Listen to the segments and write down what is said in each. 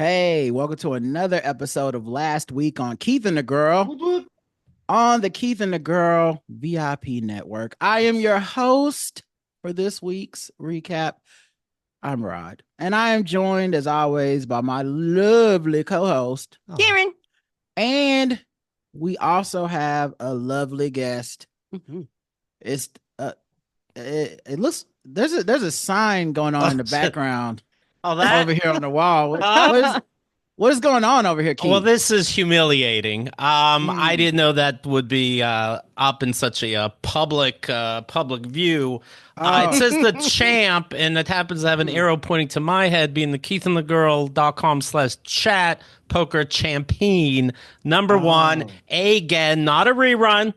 Hey, welcome to another episode of Last Week on Keith and the Girl on the Keith and the Girl VIP network. I am your host for this week's recap. I'm Rod, and I am joined as always by my lovely co-host, Karen. And we also have a lovely guest. Mm-hmm. It's it looks there's a sign going on in the background. That over here on the wall. What is going on over here, Keith? Well, this is humiliating. I didn't know that would be up in such a public view. It says the champ, and it happens to have an arrow pointing to my head, being the keithandthegirl.com/chat poker champion number one again, not a rerun,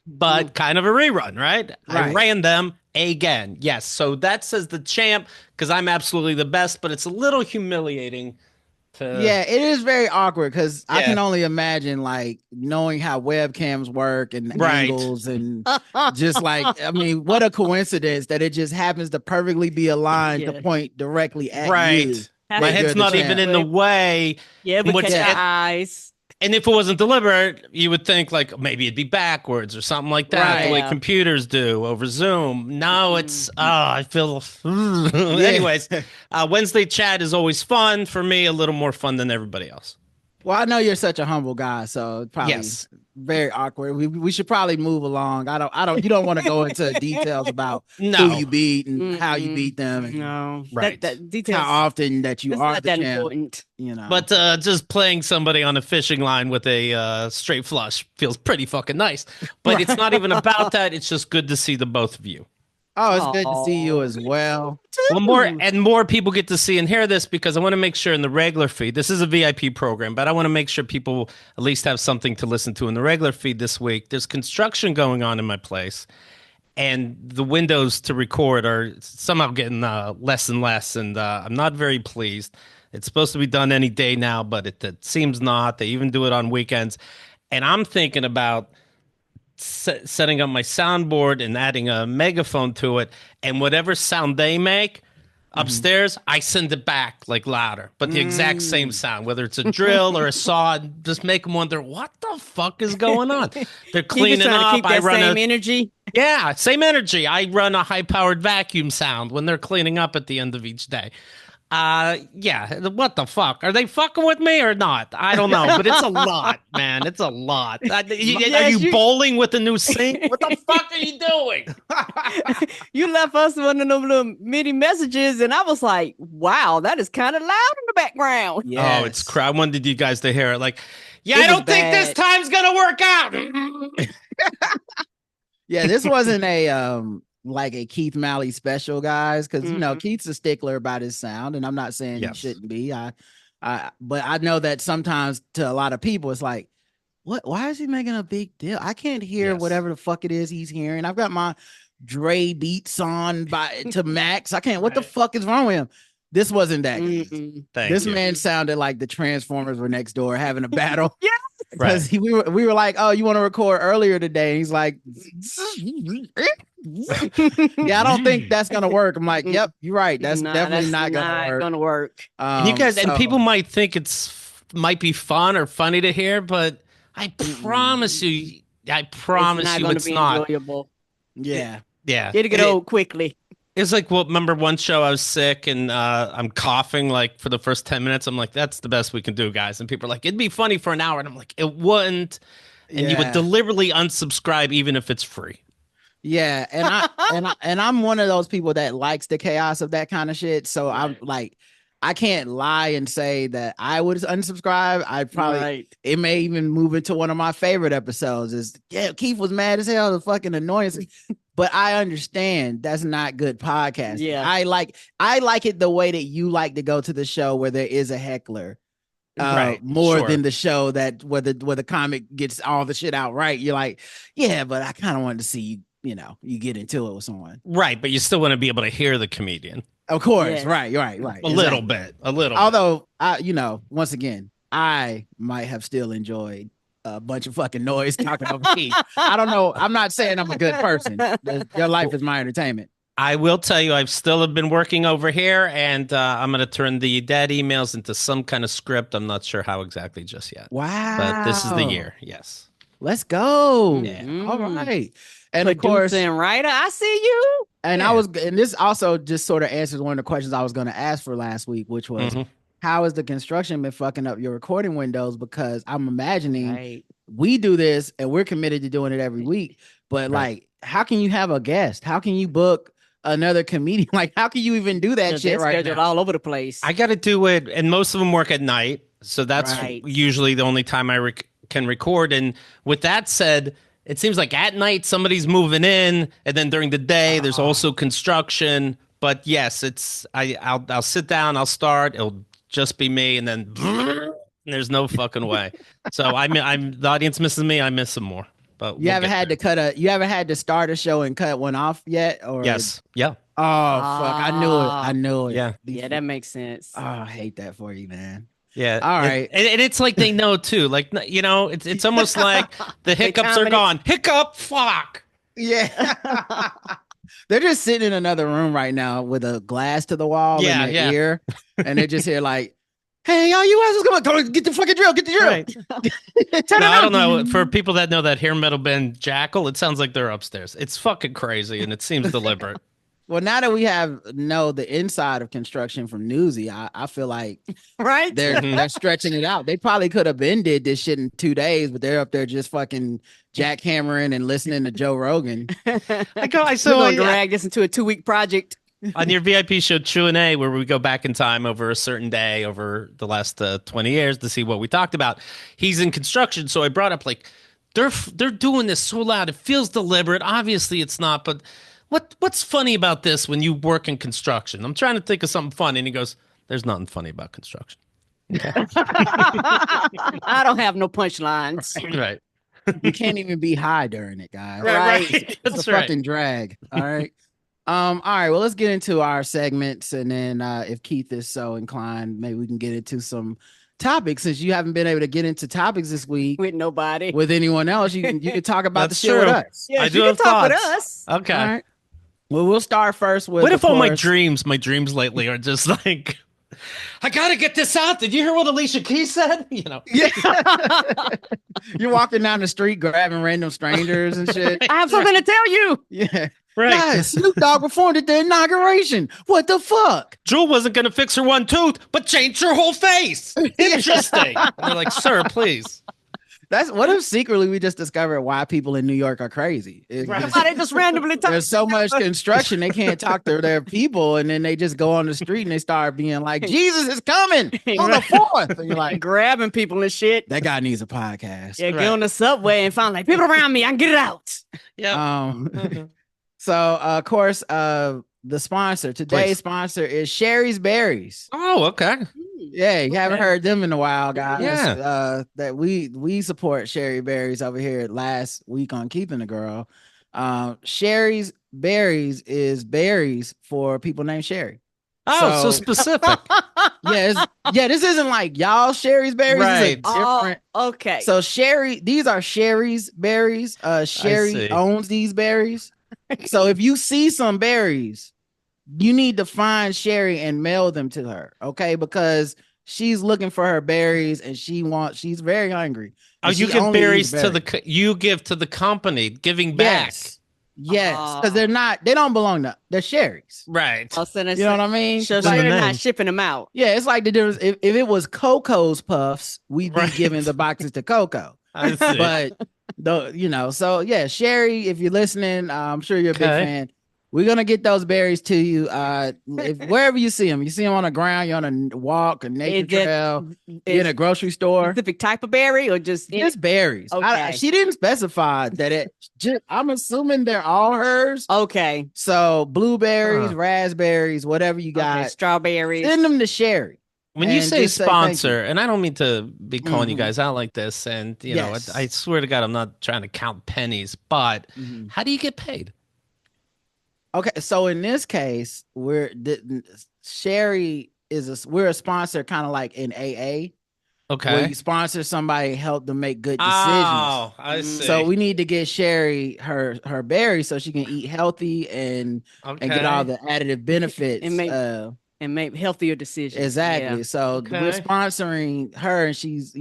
but kind of a rerun, right? I ran them again. Yes, so that says the champ because I'm absolutely the best, but it's a little humiliating. Yeah, it is very awkward because I can only imagine like knowing how webcams work and angles and just like, I mean, what a coincidence that it just happens to perfectly be aligned to point directly at you. My head's not even in the way. Yeah, but catch your eyes. And if it wasn't deliberate, you would think like maybe it'd be backwards or something like that, the way computers do over Zoom. No, it's I feel. Anyways, Wednesday chat is always fun for me, a little more fun than everybody else. Well, I know you're such a humble guy, so probably very awkward. We should probably move along. I don't. You don't want to go into details about who you beat and how you beat them. And, that details. How often that you are the champ. Important. You know, but just playing somebody on a fishing line with a straight flush feels pretty fucking nice. But it's not even about that. It's just good to see the both of you. Oh, it's good to see you as well. Well, more people get to see and hear this because I want to make sure in the regular feed, this is a VIP program, but I want to make sure people at least have something to listen to in the regular feed this week. There's construction going on in my place, and the windows to record are somehow getting less and less, and I'm not very pleased. It's supposed to be done any day now, but it seems not. They even do it on weekends, and I'm thinking about setting up my soundboard and adding a megaphone to it, and whatever sound they make upstairs, I send it back like louder, but the exact same sound, whether it's a drill or a saw, just make them wonder what the fuck is going on. They're cleaning up. Keep that same energy. Yeah, same energy. I run a high-powered vacuum sound when they're cleaning up at the end of each day. What the fuck? Are they fucking with me or not? I don't know, but it's a lot, man. It's a lot. Are you bowling with a new sink? What the fuck are you doing? You left us one of them little mini messages, and I was like, wow, that is kind of loud in the background. Yes. Oh, it's crap. I wanted you guys to hear it. Like, I don't think this time's gonna work out. Yeah, this wasn't like a Keith Malley special, guys, because you know Keith's a stickler about his sound, and I'm not saying he shouldn't be. But I know that sometimes to a lot of people it's like, what? Why is he making a big deal? I can't hear whatever the fuck it is he's hearing. I've got my Dre beats on to max. I can't. What the fuck is wrong with him? This wasn't that. This man sounded like the Transformers were next door having a battle. Because we were like, oh, you want to record earlier today? And he's like, yeah, I don't think that's gonna work. I'm like, yep, you're right. That's definitely not gonna work. You guys, and people might think might be fun or funny to hear, but I promise you, it's not. Enjoyable. Yeah. It'll get old quickly. It's like, well, remember one show I was sick and I'm coughing like for the first 10 minutes. I'm like, that's the best we can do, guys. And people are like, it'd be funny for an hour. And I'm like, it wouldn't. And you would deliberately unsubscribe even if it's free. Yeah. And I'm one of those people that likes the chaos of that kind of shit. So I'm like, I can't lie and say that I would unsubscribe. I'd probably, it may even move into one of my favorite episodes is, Keith was mad as hell, the fucking annoyance. But I understand that's not good podcasting. Yeah. I like it the way that you like to go to the show where there is a heckler. More than the show that where the comic gets all the shit out right. You're like, yeah, but I kind of wanted to see you get into it with someone. Right, but you still want to be able to hear the comedian. Of course, right. A little bit. Although, once again, I might have still enjoyed a bunch of fucking noise talking over Keith. I don't know. I'm not saying I'm a good person. Your life is my entertainment. I will tell you, I've still been working over here, and I'm going to turn the dead emails into some kind of script. I'm not sure how exactly just yet. Wow. But this is the year. Yes. Let's go. Yeah. All right. And of Producer course, and writer, I see you. and and this also just sort of answers one of the questions I was going to ask for last week, which was, how has the construction been fucking up your recording windows? Because I'm imagining we do this and we're committed to doing it every week. But like, how can you have a guest? How can you book another comedian? Like, how can you even do that shit right now? All over the place. I got to do it, and most of them work at night, so that's usually the only time I can record. And with that said, it seems like at night somebody's moving in, and then during the day there's also construction. But yes, I'll sit down, I'll start, it'll just be me, and then there's no fucking way. So I'm the audience misses me, I miss them more. But you haven't had to start a show and cut one off yet? Or yes. Yeah. Oh fuck. I knew it. Yeah. Yeah, that makes sense. Oh, I hate that for you, man. Yeah. All right. And it's like they know too. Like, you know, it's almost like the hiccups are gone. Hiccup, fuck. Yeah. They're just sitting in another room right now with a glass to the wall in their ear. And they just hear like, hey, all you assholes, come on, get the fucking drill, get the drill. Right. I don't know. For people that know that hair metal band Jackal, it sounds like they're upstairs. It's fucking crazy, and it seems deliberate. Well, now that we know the inside of construction from Newsy, I feel like they're stretching it out. They probably could have did this shit in 2 days, but they're up there just fucking jackhammering and listening to Joe Rogan. I drag this into a 2-week project. On your VIP show Q&A, where we go back in time over a certain day over the last 20 years to see what we talked about, he's in construction, so I brought up like they're doing this so loud, it feels deliberate. Obviously it's not, but what's funny about this when you work in construction? I'm trying to think of something funny, and he goes, there's nothing funny about construction. Okay. I don't have no punchlines. Right. You can't even be high during it, guys. Right. It's a fucking drag. All right. All right. Well, let's get into our segments, and then if Keith is so inclined, maybe we can get into some topics. Since you haven't been able to get into topics this week with nobody, with anyone else, you can talk about the shit with us. Yeah, I do have talk with us. Okay. All right. Well, we'll start first with. What if all my dreams lately are just like, I gotta get this out. Did you hear what Alicia Keys said? You know. Yeah. You're walking down the street grabbing random strangers and shit. I have something to tell you. Yeah. Right. Guys, Snoop Dogg performed at the inauguration. What the fuck? Jewel wasn't going to fix her one tooth, but changed her whole face. Interesting. And they're like, sir, please. What if secretly we just discovered why people in New York are crazy? They just randomly talk. There's so much construction, they can't talk to their people, and then they just go on the street and they start being like, Jesus is coming on the 4th. And you're like, grabbing people and shit. That guy needs a podcast. Yeah, get on the subway and find like people around me. I can get it out. Yeah. So, of course, the sponsor, today's sponsor is Sherry's Berries. Oh, okay. Yeah, you haven't heard them in a while, guys. Yeah. That we support Sherry Berries over here last week on Keeping the Girl. Sherry's Berries is berries for people named Sherry. Oh, so specific. This isn't like y'all Sherry's Berries. Right. Different. Okay. So these are Sherry's Berries. Sherry owns these berries. So if you see some berries, you need to find Sherry and mail them to her, okay? Because she's looking for her berries and she's very hungry. Oh, you give berries to the company, giving back. Yes, because they don't belong to, they're Sherry's. Right. You know what I mean? So they're not shipping them out. Yeah, it's like the difference. If it was Coco's Puffs, we'd be giving the boxes to Coco. I see. But so yeah, Sherry, if you're listening, I'm sure you're a big fan. We're gonna get those berries to you. Wherever you see them on the ground, you're on a walk, a nature trail, in a grocery store. Specific type of berry or just berries? Okay. She didn't specify that I'm assuming they're all hers. Okay. So blueberries, raspberries, whatever you got, strawberries. send them to Sherry. When you say sponsor, and I don't mean to be calling you guys out like this, and you know, I swear to God, I'm not trying to count pennies, but how do you get paid? Okay, so in this case, Sherry we're a sponsor, kind of like in AA. Okay. Where you sponsor somebody, help them make good decisions. Oh, I see. So we need to get Sherry her berries so she can eat healthy and get all the additive benefits and make healthier decisions. Exactly. Yeah. So we're sponsoring her, and she's,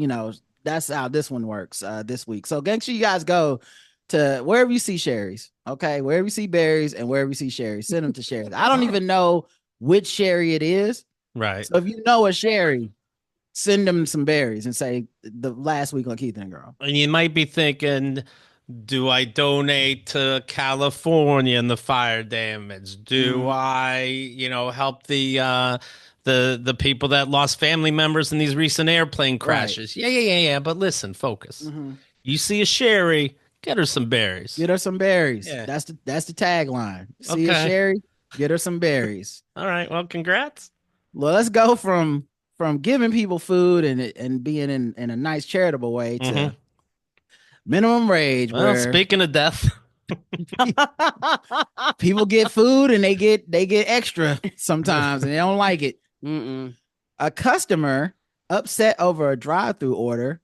that's how this one works this week. So make sure you guys go to wherever you see Sherry's, okay? Wherever you see berries and wherever you see Sherry, send them to Sherry. I don't even know which Sherry it is. Right. So if you know a Sherry, send them some berries and say the last week on Keith and Girl. And you might be thinking, do I donate to California and the fire damage? Do I, help the people that lost family members in these recent airplane crashes? Right. Yeah. But listen, focus. You see a Sherry, get her some berries. Get her some berries. Yeah. That's the tagline. See a Sherry, get her some berries. All right. Well, congrats. Well, let's go from giving people food and being in a nice charitable way to minimum wage. Well, speaking of death, people get food and they get extra sometimes and they don't like it. A customer upset over a drive-through order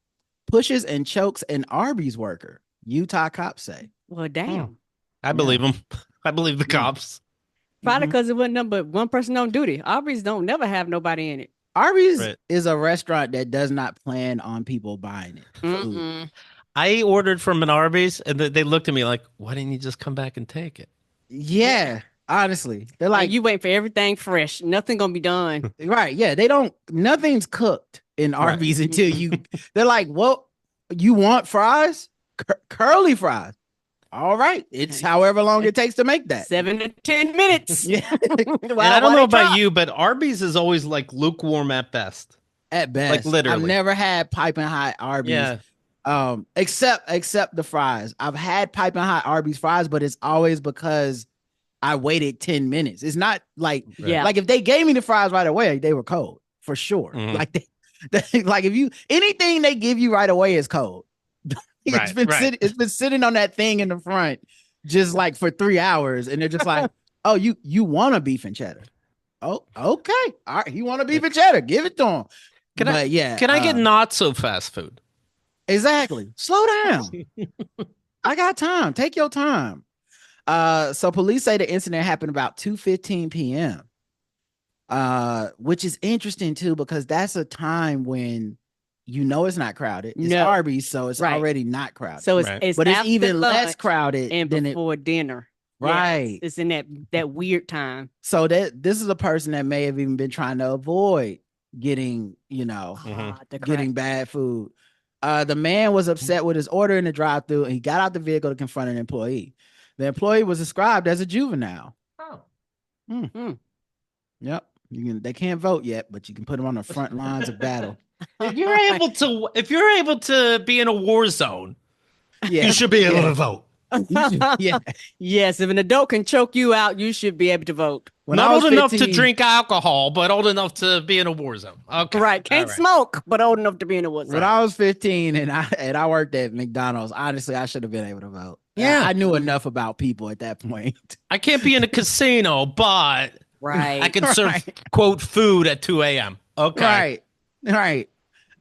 pushes and chokes an Arby's worker. Utah cops say. Well, damn. I believe them. I believe the cops. Probably because it wasn't number one person on duty. Arby's don't never have nobody in it. Arby's is a restaurant that does not plan on people buying it. I ordered from an Arby's and they looked at me like, why didn't you just come back and take it? Yeah, honestly. They're like, you wait for everything fresh. Nothing gonna be done. Right. Yeah. Nothing's cooked in Arby's until they're like, what you want fries? Curly fries. All right. It's however long it takes to make that. 7 to 10 minutes. Yeah. And I don't know about you, but Arby's is always like lukewarm at best. At best. Like literally. I've never had piping hot Arby's. Yeah. Except the fries. I've had piping hot Arby's fries, but it's always because I waited 10 minutes. It's not like, like if they gave me the fries right away, they were cold for sure. Like like anything they give you right away is cold. It's been sitting on that thing in the front just like for 3 hours, and they're just like, oh, you want a beef and cheddar? Oh, okay. All right, you want a beef and cheddar? Give it to him. Can I get not so fast food? Exactly. Slow down. I got time. Take your time. So police say the incident happened about 2:15 p.m. Which is interesting too, because that's a time when it's not crowded. It's Arby's, so it's already not crowded. So it's even less crowded and before dinner. Right. Yeah, it's in that weird time. So this is a person that may have even been trying to avoid getting, getting bad food. The man was upset with his order in the drive-thru, and he got out the vehicle to confront an employee. The employee was described as a juvenile. Oh. Yep. They can't vote yet, but you can put them on the front lines of battle. If you're able to be in a war zone, you should be able to vote. Yes, if an adult can choke you out, you should be able to vote. Not old enough to drink alcohol, but old enough to be in a war zone. Okay. Right. Can't smoke, but old enough to be in a war zone. When I was 15 and I worked at McDonald's, honestly, I should have been able to vote. Yeah. I knew enough about people at that point. I can't be in a casino, but I can serve, quote, food at 2 a.m. Okay. Right.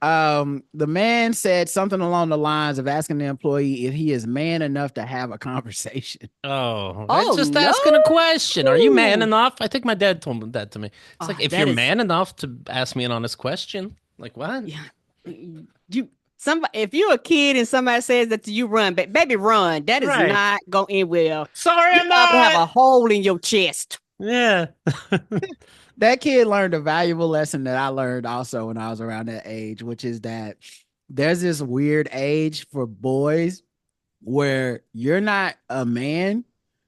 The man said something along the lines of asking the employee if he is man enough to have a conversation. That's just asking a question. Are you man enough? I think my dad told that to me. It's like, if you're man enough to ask me an honest question, like what? Yeah. If you're a kid and somebody says that to you, run, baby, run. That is not going to end well. Sorry, I'm not. You have a hole in your chest. Yeah. That kid learned a valuable lesson that I learned also when I was around that age, which is that there's this weird age for boys where you're not a man,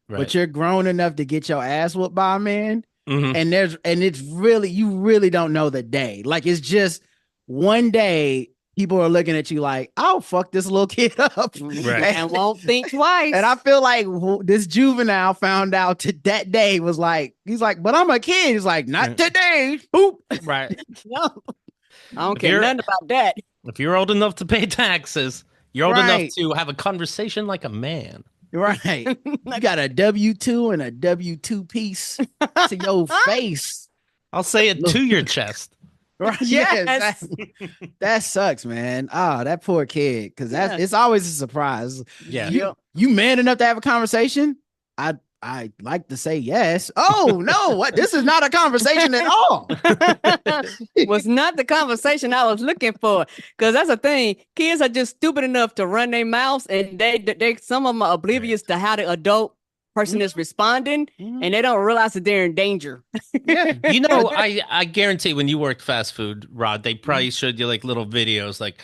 but you're grown enough to get your ass whooped by a man. And it's really, you really don't know the day. Like, it's just one day people are looking at you like, I'll fuck this little kid up. And won't think twice. And I feel like this juvenile found out that day was like, he's like, but I'm a kid. He's like, not today. Boop. Right. No, I don't care nothing about that. If you're old enough to pay taxes, you're old enough to have a conversation like a man. Right. You got a W-2 and a W-2 piece to your face. I'll say it to your chest. Right. Yes. That sucks, man. Oh, that poor kid. Cause it's always a surprise. Yeah. You man enough to have a conversation? I like to say yes. Oh no, what? This is not a conversation at all. Was not the conversation I was looking for. Because that's the thing. Kids are just stupid enough to run their mouths, and they some of them are oblivious to how the adult person is responding, and they don't realize that they're in danger. Yeah. You know, I guarantee when you worked fast food, Rod, they probably showed you like little videos like,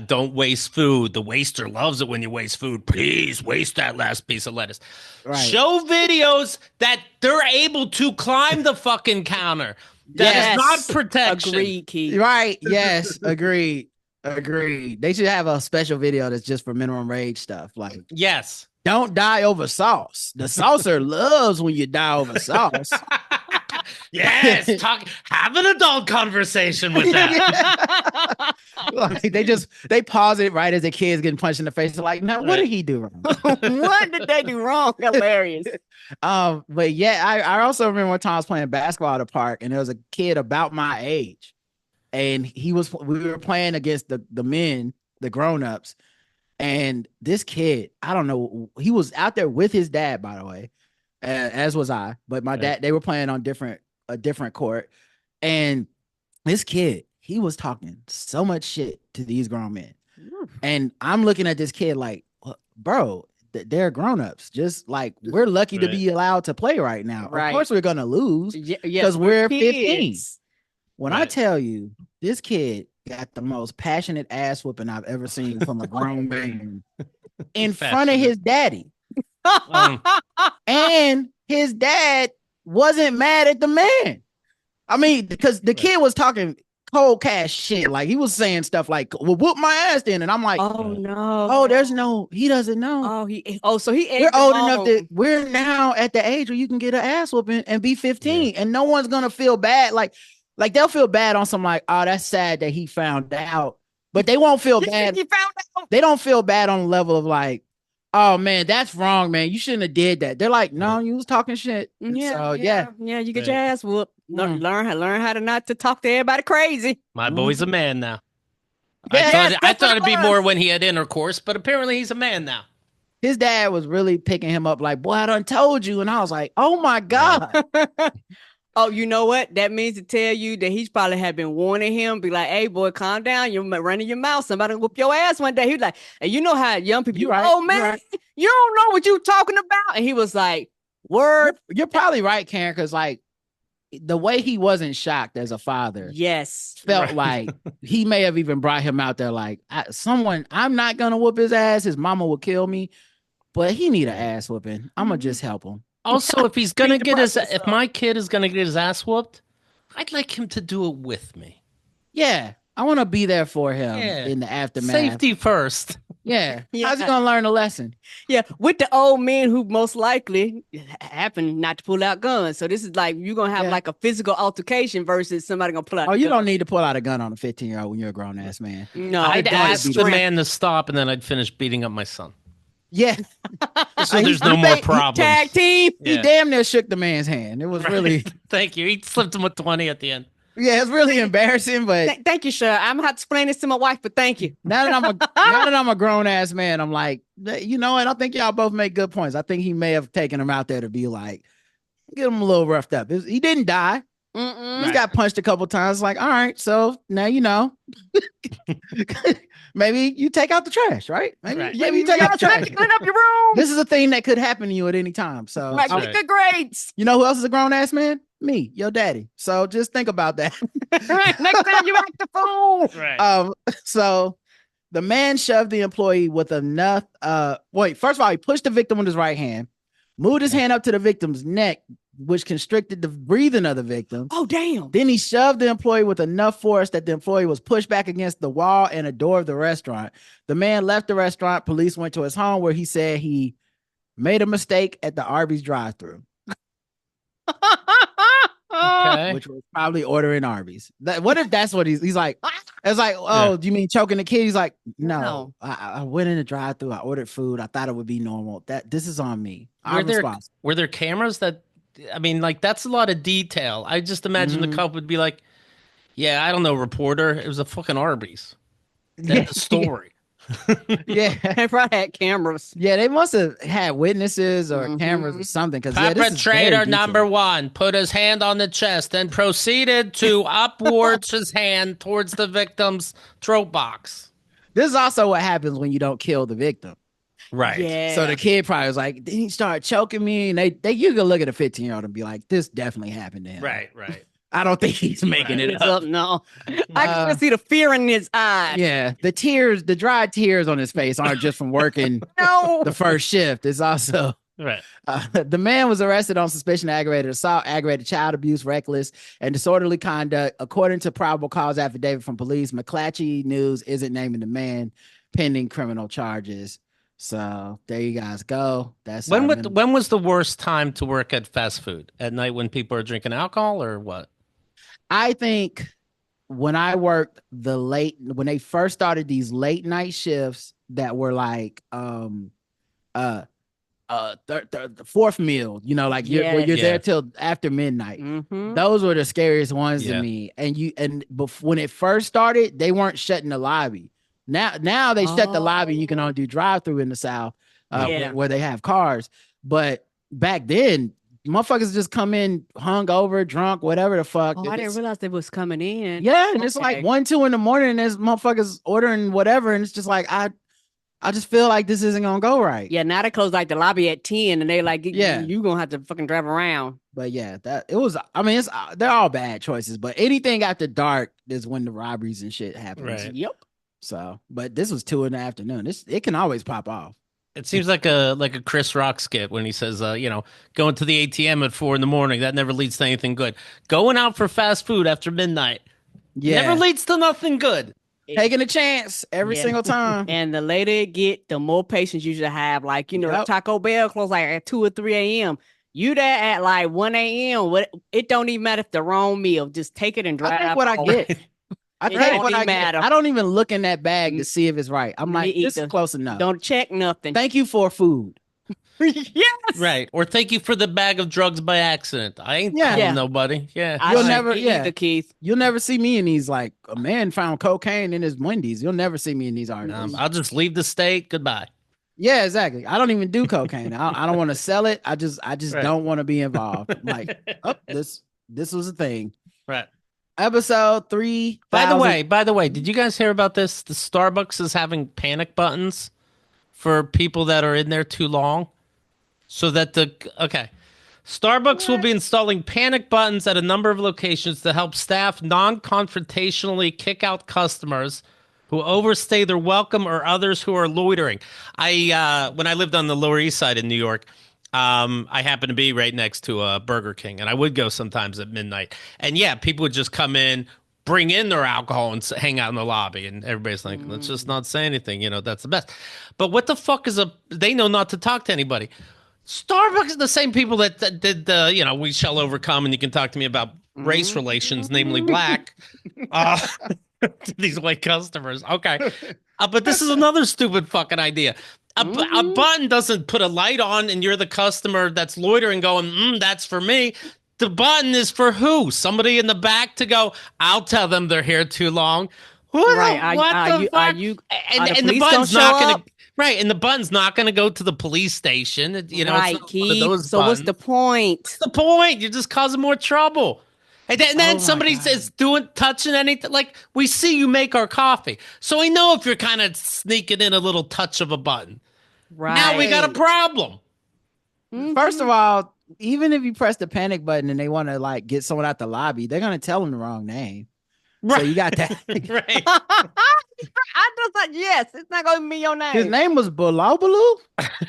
don't waste food. The waster loves it when you waste food. Please waste that last piece of lettuce. Right. Show videos that they're able to climb the fucking counter. That is not protection. Agreed, Keith. Right. Yes. Agreed. They should have a special video that's just for minimum wage stuff. Like, yes. Don't die over sauce. The saucer loves when you die over sauce. Yes, have an adult conversation with that. Like, they pause it right as the kid's getting punched in the face. They're like, no, what did he do wrong? What did they do wrong? Hilarious. But yeah, I also remember one time I was playing basketball at a park, and there was a kid about my age, and we were playing against the men, the grown-ups. And this kid, I don't know, he was out there with his dad, by the way, as was I. But my dad, they were playing on a different court. And this kid, he was talking so much shit to these grown men. And I'm looking at this kid like, bro, they're grown-ups. Just like, we're lucky to be allowed to play right now. Of course we're going to lose because we're 15. When I tell you, this kid got the most passionate ass whooping I've ever seen from a grown man in front of his daddy. And his dad wasn't mad at the man. I mean, because the kid was talking cold cash shit. Like, he was saying stuff like, well, whoop my ass then. And I'm like, oh no. Oh, he doesn't know. So we're old enough that we're now at the age where you can get an ass whooping and be 15 and no one's going to feel bad. Like they'll feel bad on some like, oh, that's sad that he found out, but they won't feel bad. He found out. They don't feel bad on the level of like, oh man, that's wrong, man. You shouldn't have did that. They're like, no, you was talking shit. Yeah. You get your ass whooped. Learn how to not to talk to everybody crazy. My boy's a man now. I thought it'd be more when he had intercourse, but apparently he's a man now. His dad was really picking him up like, boy, I done told you. And I was like, oh my God. Oh, you know what? That means to tell you that he's probably had been warning him, be like, hey, boy, calm down. You're running your mouth. Somebody will whoop your ass one day. He's like, and you know how young people, you don't know what you're talking about. And he was like, word. You're probably right, Karen, because like the way he wasn't shocked as a father. Yes. Felt like he may have even brought him out there like, I'm not going to whoop his ass. His mama will kill me, but he need an ass whooping. I'm going to just help him. Also, if he's gonna if my kid is gonna get his ass whooped, I'd like him to do it with me. Yeah, I want to be there for him in the aftermath. Safety first. Yeah. How's he gonna learn a lesson? Yeah, with the old men who most likely happen not to pull out guns. So this is like you're gonna have like a physical altercation versus somebody gonna pull out. Oh, you don't need to pull out a gun on a 15-year-old when you're a grown ass man. No, I'd ask the man to stop, and then I'd finish beating up my son. Yeah. So there's no more problems. Tag team. He damn near shook the man's hand. It was really. Thank you. He slipped him with 20 at the end. Yeah, it's really embarrassing, but thank you, sir. I'm gonna have to explain this to my wife, but thank you. Now that I'm a grown ass man, I'm like, you know what? I think y'all both make good points. I think he may have taken him out there to be like, get him a little roughed up. He didn't die. He got punched a couple times. Like, all right, so now you know. Maybe you take out the trash, right? Maybe you take out the trash. Clean up your room. This is a thing that could happen to you at any time. So, get good grades. You know who else is a grown ass man? Me, your daddy. So just think about that. Right. Next time you act the fool. Right. So the man shoved the employee with enough. First of all, he pushed the victim with his right hand, moved his hand up to the victim's neck, which constricted the breathing of the victim. Oh, damn. Then he shoved the employee with enough force that the employee was pushed back against the wall and a door of the restaurant. The man left the restaurant. Police went to his home where he said he made a mistake at the Arby's drive-thru. Okay. Which was probably ordering Arby's. What if that's what he's like? It's like, oh, do you mean choking the kid? He's like, no. I went in the drive-thru. I ordered food. I thought it would be normal. This is on me. Were there cameras that? I mean, like, that's a lot of detail. I just imagine the cop would be like, Yeah, I don't know, reporter. It was a fucking Arby's. That's the story. Yeah, They probably had cameras. Yeah, they must have had witnesses or cameras or something. Because perpetrator number 1 put his hand on the chest and proceeded to upwards his hand towards the victim's throat box. This is also what happens when you don't kill the victim. Right. Yeah. So the kid probably was like, "Did he start choking me?" And you can look at a 15-year-old and be like, "This definitely happened to him." Right. I don't think he's making it up. No, I can just see the fear in his eyes. Yeah, the dry tears on his face aren't just from working the first shift. It's also right. The man was arrested on suspicion of aggravated assault, aggravated child abuse, reckless, and disorderly conduct. According to probable cause affidavit from police, McClatchy News isn't naming the man, pending criminal charges. So there you guys go. That's when was the worst time to work at fast food? At night when people are drinking alcohol, or what? I think when I worked when they first started these late night shifts that were like the fourth meal, like you're there till after midnight. Those were the scariest ones to me. And when it first started, they weren't shutting the lobby. Now they shut the lobby. You can only do drive-through in the South where they have cars. But back then, motherfuckers just come in hungover, drunk, whatever the fuck. I didn't realize they was coming in. Yeah, and it's like 1, 2 in the morning, and there's motherfuckers ordering whatever, and it's just like I just feel like this isn't gonna go right. Yeah, now they close like the lobby at 10, and they like, you gonna have to fucking drive around. But yeah, they're all bad choices. But anything after dark is when the robberies and shit happens. Right. Yep. So, but this was 2 in the afternoon. It can always pop off. It seems like a Chris Rock skit when he says, going to the ATM at 4 a.m. that never leads to anything good. Going out for fast food after midnight, never leads to nothing good. Taking a chance every single time. And the later it get, the more patience you should have. Like, Taco Bell close like at 2 or 3 a.m. You there at like 1 a.m. It don't even matter if the wrong meal. Just take it and drive. I think what I get. I take what I get. I don't even look in that bag to see if it's right. I'm like, this is close enough. Don't check nothing. Thank you for food. Yes. Right. Or thank you for the bag of drugs by accident. I ain't telling nobody. Yeah. You'll never see me in these, like, a man found cocaine in his Wendy's. You'll never see me in these articles. I'll just leave the state. Goodbye. Yeah, exactly. I don't even do cocaine. I don't want to sell it. I just don't want to be involved. Like, this was a thing. Right. Episode 3. By the way, did you guys hear about this? The Starbucks is having panic buttons for people that are in there too long. So that Starbucks will be installing panic buttons at a number of locations to help staff non-confrontationally kick out customers who overstay their welcome or others who are loitering. When I lived on the Lower East Side in New York, I happened to be right next to a Burger King, and I would go sometimes at midnight. And yeah, people would just come in, bring in their alcohol, and hang out in the lobby. And everybody's like, let's just not say anything. That's the best. But what the fuck they know not to talk to anybody. Starbucks are the same people that did the, we shall overcome, and you can talk to me about race relations, namely black. These white customers. Okay. But this is another stupid fucking idea. A button doesn't put a light on and you're the customer that's loitering going, that's for me. The button is for who? Somebody in the back to go, I'll tell them they're here too long. And the button's not going to... Right, and the button's not going to go to the police station. Right, Keith. So what's the point? What's the point? You're just causing more trouble. And then somebody says, touching anything. Like, we see you make our coffee. So we know if you're kind of sneaking in a little touch of a button. Right. Now we got a problem. First of all, even if you press the panic button and they want to, like, get someone out the lobby, they're going to tell them the wrong name. Right. So you got that. Right. I just thought, yes, it's not going to be your name. His name was Bulabalu?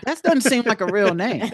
That doesn't seem like a real name.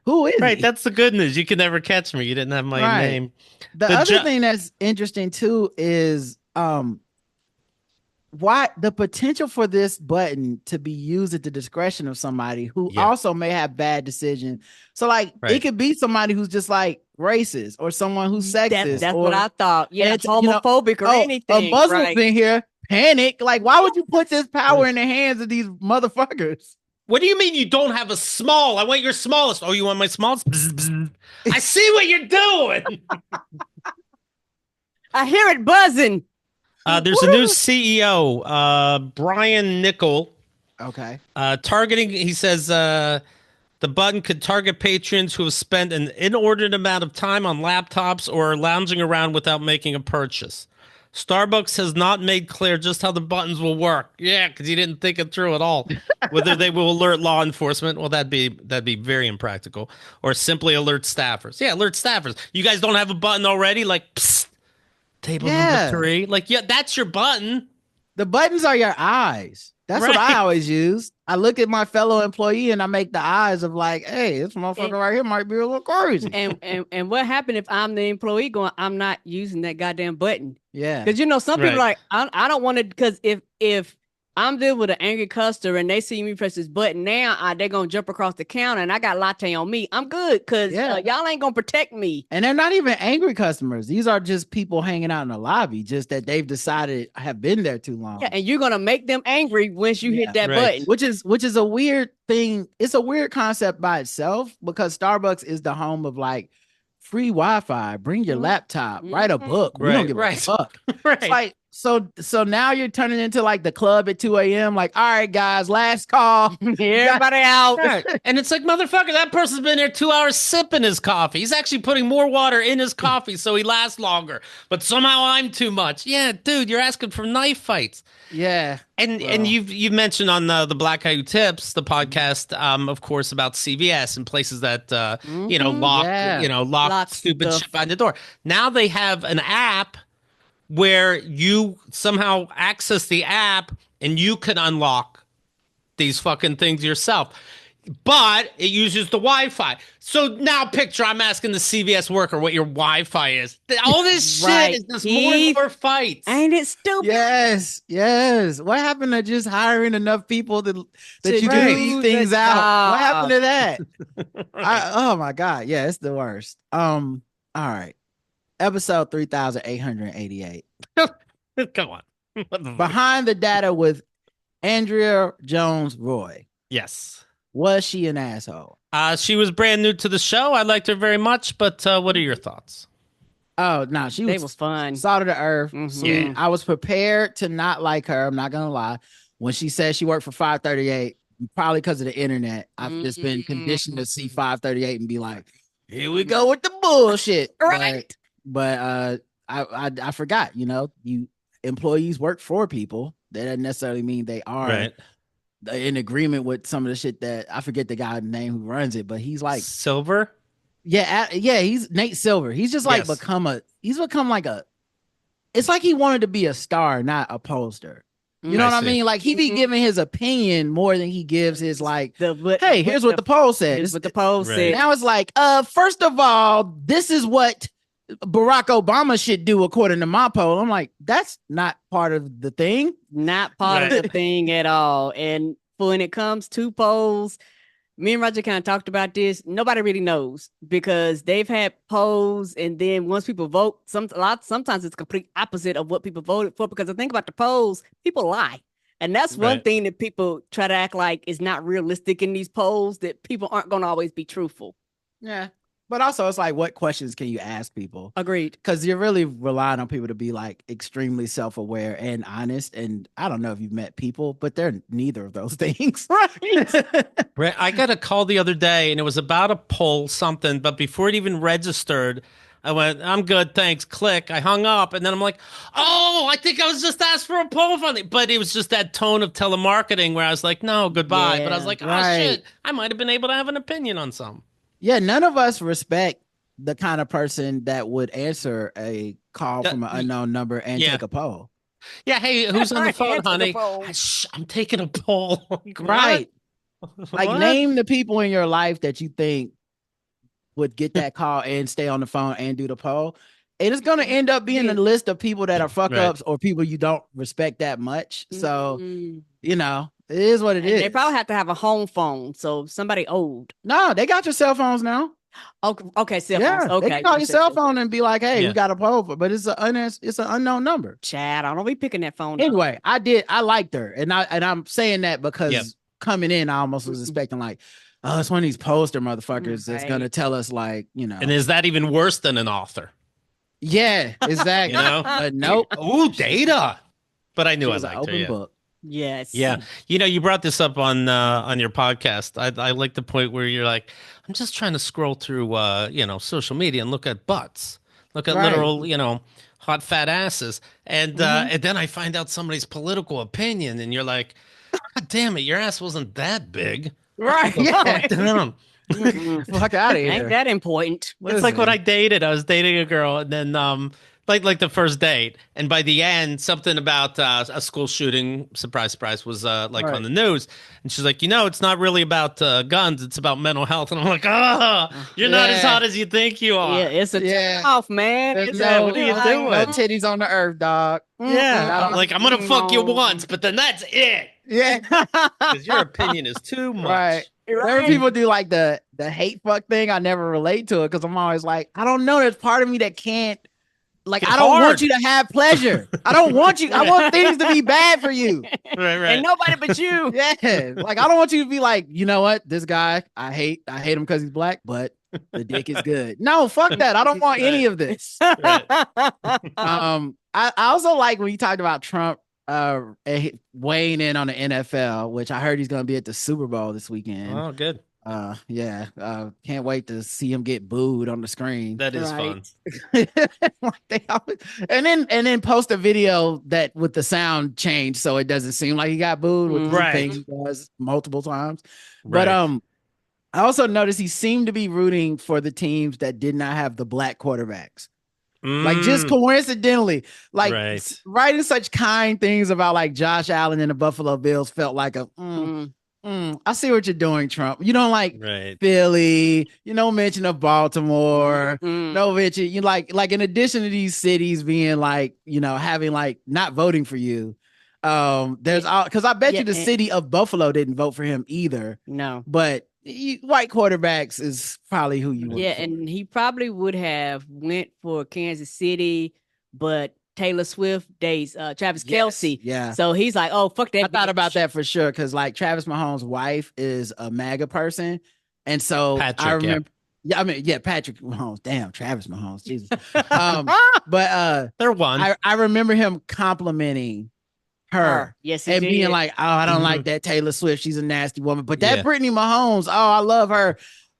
Who is Right, he? that's the good news. You can never catch me. You didn't have my name. The other thing that's interesting, too, is why the potential for this button to be used at the discretion of somebody who also may have bad decision. So, like, it could be somebody who's just, like, racist or someone who's sexist. That's what I thought. Yeah, it's homophobic or anything. A Muslim's in here, panic. Like, why would you put this power in the hands of these motherfuckers? What do you mean you don't have a small? I want your smallest. Oh, you want my smallest? I see what you're doing. I hear it buzzing. There's a new CEO, Brian Nickel. Okay. Targeting, he says, the button could target patrons who have spent an inordinate amount of time on laptops or are lounging around without making a purchase. Starbucks has not made clear just how the buttons will work. Yeah, because he didn't think it through at all. Whether they will alert law enforcement, well, that'd be very impractical, or simply alert staffers. Yeah, alert staffers. You guys don't have a button already? Like, psst, table number 3. Like, yeah, that's your button. The buttons are your eyes. That's what I always use. I look at my fellow employee and I make the eyes of like, hey, this motherfucker right here might be a little crazy. And what happened if I'm the employee going, I'm not using that goddamn button? Yeah. Because some people are like, I don't want to, because if I'm dealing with an angry customer and they see me press this button now, they're going to jump across the counter and I got latte on me. I'm good because y'all ain't going to protect me. And they're not even angry customers. These are just people hanging out in the lobby, just that they've decided have been there too long. Yeah, and you're going to make them angry once you hit that button. Which is a weird thing. It's a weird concept by itself because Starbucks is the home of like free Wi-Fi. Bring your laptop, write a book. We don't give a fuck. It's like, so now you're turning into like the club at 2 a.m. Like, all right, guys, last call. Everybody out. Right. And it's like, motherfucker, that person's been there 2 hours sipping his coffee. He's actually putting more water in his coffee so he lasts longer. But somehow I'm too much. Yeah, dude, you're asking for knife fights. Yeah. And you've mentioned on the Black Guy Who Tips, the podcast, of course, about CVS and places that lock stupid shit behind the door. Now they have an app where you somehow access the app and you can unlock these fucking things yourself. But it uses the Wi-Fi. So now picture I'm asking the CVS worker what your Wi-Fi is. All this shit is just more and more fights. Ain't it stupid? Yes. What happened to just hiring enough people that you can leave things out? What happened to that? Oh my God. Yeah, it's the worst. All right. Episode 3888. Come on. Behind the Data with Andrea Jones Roy. Yes. Was she an asshole? She was brand new to the show. I liked her very much, but what are your thoughts? Oh, no, she was fun. Salt of the earth. Mm-hmm. Yeah. I was prepared to not like her. I'm not going to lie. When she said she worked for 538, probably because of the internet, I've just been conditioned to see 538 and be like, here we go with the bullshit. Right. But I forgot, you employees work for people. That doesn't necessarily mean they are in agreement with some of the shit that I forget the guy's name who runs it, but he's like Silver. Yeah, he's Nate Silver. He's just like become like it's like he wanted to be a star, not a poster. You know what I mean? Like he be giving his opinion more than he gives his like, hey, here's what the poll said. Here's what the poll said. Now it's like, first of all, this is what Barack Obama should do according to my poll. I'm like, that's not part of the thing. Not part of the thing at all. And when it comes to polls, me and Roger kind of talked about this. Nobody really knows because they've had polls, and then once people vote, sometimes it's complete opposite of what people voted for. Because I think about the polls, people lie, and that's one thing that people try to act like is not realistic in these polls. That people aren't going to always be truthful. Yeah. But also, it's like, what questions can you ask people? Agreed. Because you're really relying on people to be like extremely self-aware and honest. And I don't know if you've met people, but they're neither of those things. Right. I got a call the other day and it was about a poll, something. But before it even registered, I went, I'm good, thanks, click. I hung up. And then I'm like, oh, I think I was just asked for a poll from it. But it was just that tone of telemarketing where I was like, no, goodbye. But I was like, shit, I might have been able to have an opinion on something. Yeah, none of us respect the kind of person that would answer a call from an unknown number and take a poll. Yeah, hey, who's on the phone, honey? I'm taking a poll. Right. Like, name the people in your life that you think would get that call and stay on the phone and do the poll. And it's going to end up being a list of people that are fuck-ups or people you don't respect that much. So, it is what it is. They probably have to have a home phone, so somebody old. No, they got your cell phones now. Okay, cell phones. Okay, they can call your cell phone and be like, "Hey, we got a poll," but it's an unknown number. Chad, I don't be picking that phone. Anyway, I liked her, and I'm saying that because coming in, I almost was expecting like, oh, it's one of these poster motherfuckers that's gonna tell us like, And is that even worse than an author? Yeah, exactly. But nope. Ooh, data. But I knew I She's an liked her. open Yeah. book. Yes. Yeah. You brought this up on your podcast. I like the point where you're like, I'm just trying to scroll through social media and look at butts. Look at literal, hot fat asses. And then I find out somebody's political opinion and you're like, God damn it, your ass wasn't that big. Right. Yeah. Fuck out of here. Ain't that important? It's like when I was dating a girl, and then like the first date, and by the end, something about a school shooting, surprise, surprise, was on the news, and she's like, it's not really about guns, it's about mental health, and I'm like, you're not as hot as you think you are. Yeah, it's a off, man. What are you doing? No titties on the earth, dog. Yeah, I'm gonna fuck you once, but then that's it. Yeah, because your opinion is too much. Right. Whenever people do like the hate fuck thing, I never relate to it because I'm always like, I don't know. There's part of me that can't. Like, I don't want you to have pleasure. I don't want you. I want things to be bad for you. Right. And nobody but you. Yeah. Like, I don't want you to be like, you know what? This guy, I hate him because he's black, but the dick is good. No, fuck that. I don't want any of this. I also like when you talked about Trump weighing in on the NFL, which I heard he's going to be at the Super Bowl this weekend. Oh, good. Can't wait to see him get booed on the screen. That is fun. and then post a video that with the sound changed so it doesn't seem like he got booed, which the thing he does multiple times. Right. But I also noticed he seemed to be rooting for the teams that did not have the black quarterbacks. Like, just coincidentally, like writing such kind things about like Josh Allen and the Buffalo Bills felt like a I see what you're doing, Trump. You don't like Philly, mention of Baltimore, no mention. You like in addition to these cities being like, having like not voting for you. There's because I bet you the city of Buffalo didn't vote for him either. No, but white quarterbacks is probably who you want. Yeah, and he probably would have went for Kansas City, but Taylor Swift dates Travis Kelce. Yeah. So he's like, oh, fuck that. I thought about that for sure. Cause like Travis Mahomes' wife is a MAGA person. And so Patrick, I remember, Patrick Mahomes. Damn, Travis Mahomes. Jesus. But they're one. I remember him complimenting her. Yes, and being like, oh, I don't like that Taylor Swift. She's a nasty woman. But that Brittany Mahomes, oh, I love her.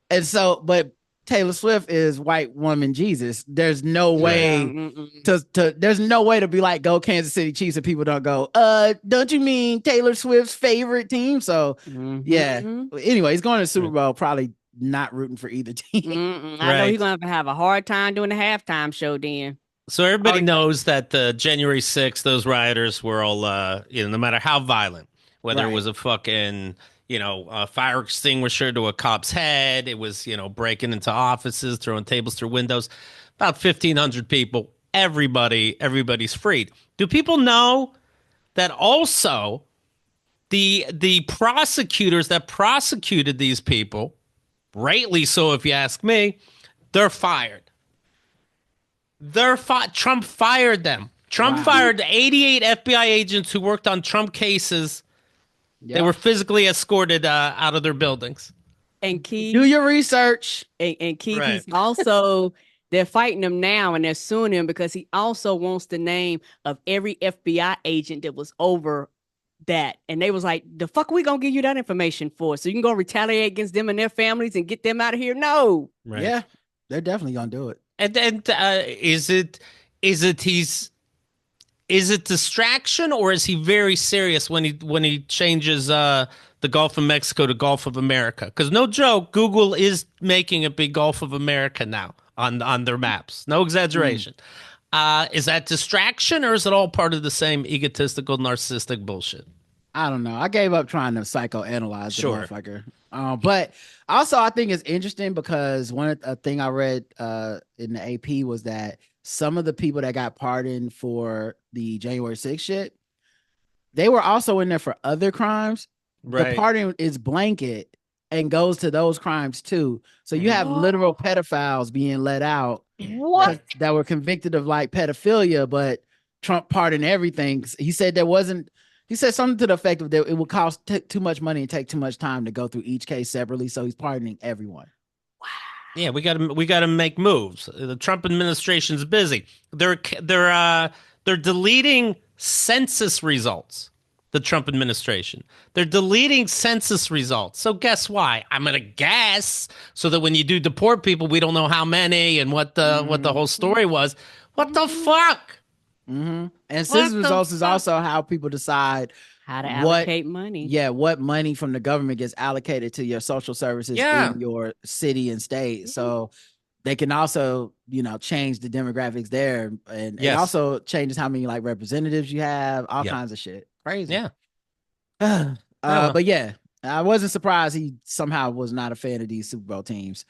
And so, but Taylor Swift is white woman Jesus. There's no way there's no way to be like, go Kansas City Chiefs, and people don't go, don't you mean Taylor Swift's favorite team? So anyway, he's going to the Super Bowl, probably not rooting for either team. I know he's gonna have a hard time doing the halftime show then. So everybody knows that the January 6th, those rioters were all no matter how violent, whether it was a fucking a fire extinguisher to a cop's head. It was, breaking into offices, throwing tables through windows. About 1,500 people. Everybody's freed. Do people know that also the prosecutors that prosecuted these people, rightly so if you ask me, they're fired. Trump fired them. Trump fired 88 FBI agents who worked on Trump cases. They were physically escorted out of their buildings. And Keith, do your research. And Keith, he's also, they're fighting him now and they're suing him because he also wants the name of every FBI agent that was over that. And they was like, the fuck are we going to give you that information for? So you can go retaliate against them and their families and get them out of here? No. Right. Yeah, they're definitely going to do it. And is it distraction, or is he very serious when he changes the Gulf of Mexico to Gulf of America? Because no joke, Google is making a big Gulf of America now on their maps. No exaggeration. Is that distraction, or is it all part of the same egotistical, narcissistic bullshit? I don't know. I gave up trying to psychoanalyze the motherfucker. But also, I think it's interesting because one thing I read in the AP was that some of the people that got pardoned for the January 6th shit, they were also in there for other crimes. Right. The pardon is blanket and goes to those crimes too. So you have literal pedophiles being let out that were convicted of like pedophilia, but Trump pardoned everything. He said he said something to the effect of that it would cost too much money and take too much time to go through each case separately. So he's pardoning everyone. Wow. Yeah, we got to make moves. The Trump administration's busy. They're deleting census results. The Trump administration. They're deleting census results. So guess why? I'm gonna guess so that when you do deport people, we don't know how many and what the whole story was. What the fuck? And census results is also how people decide how to allocate money. Yeah, what money from the government gets allocated to your social services in your city and state. So they can also, change the demographics there, and it also changes how many like representatives you have, all kinds of shit. Crazy. Yeah. But yeah, I wasn't surprised he somehow was not a fan of these Super Bowl teams.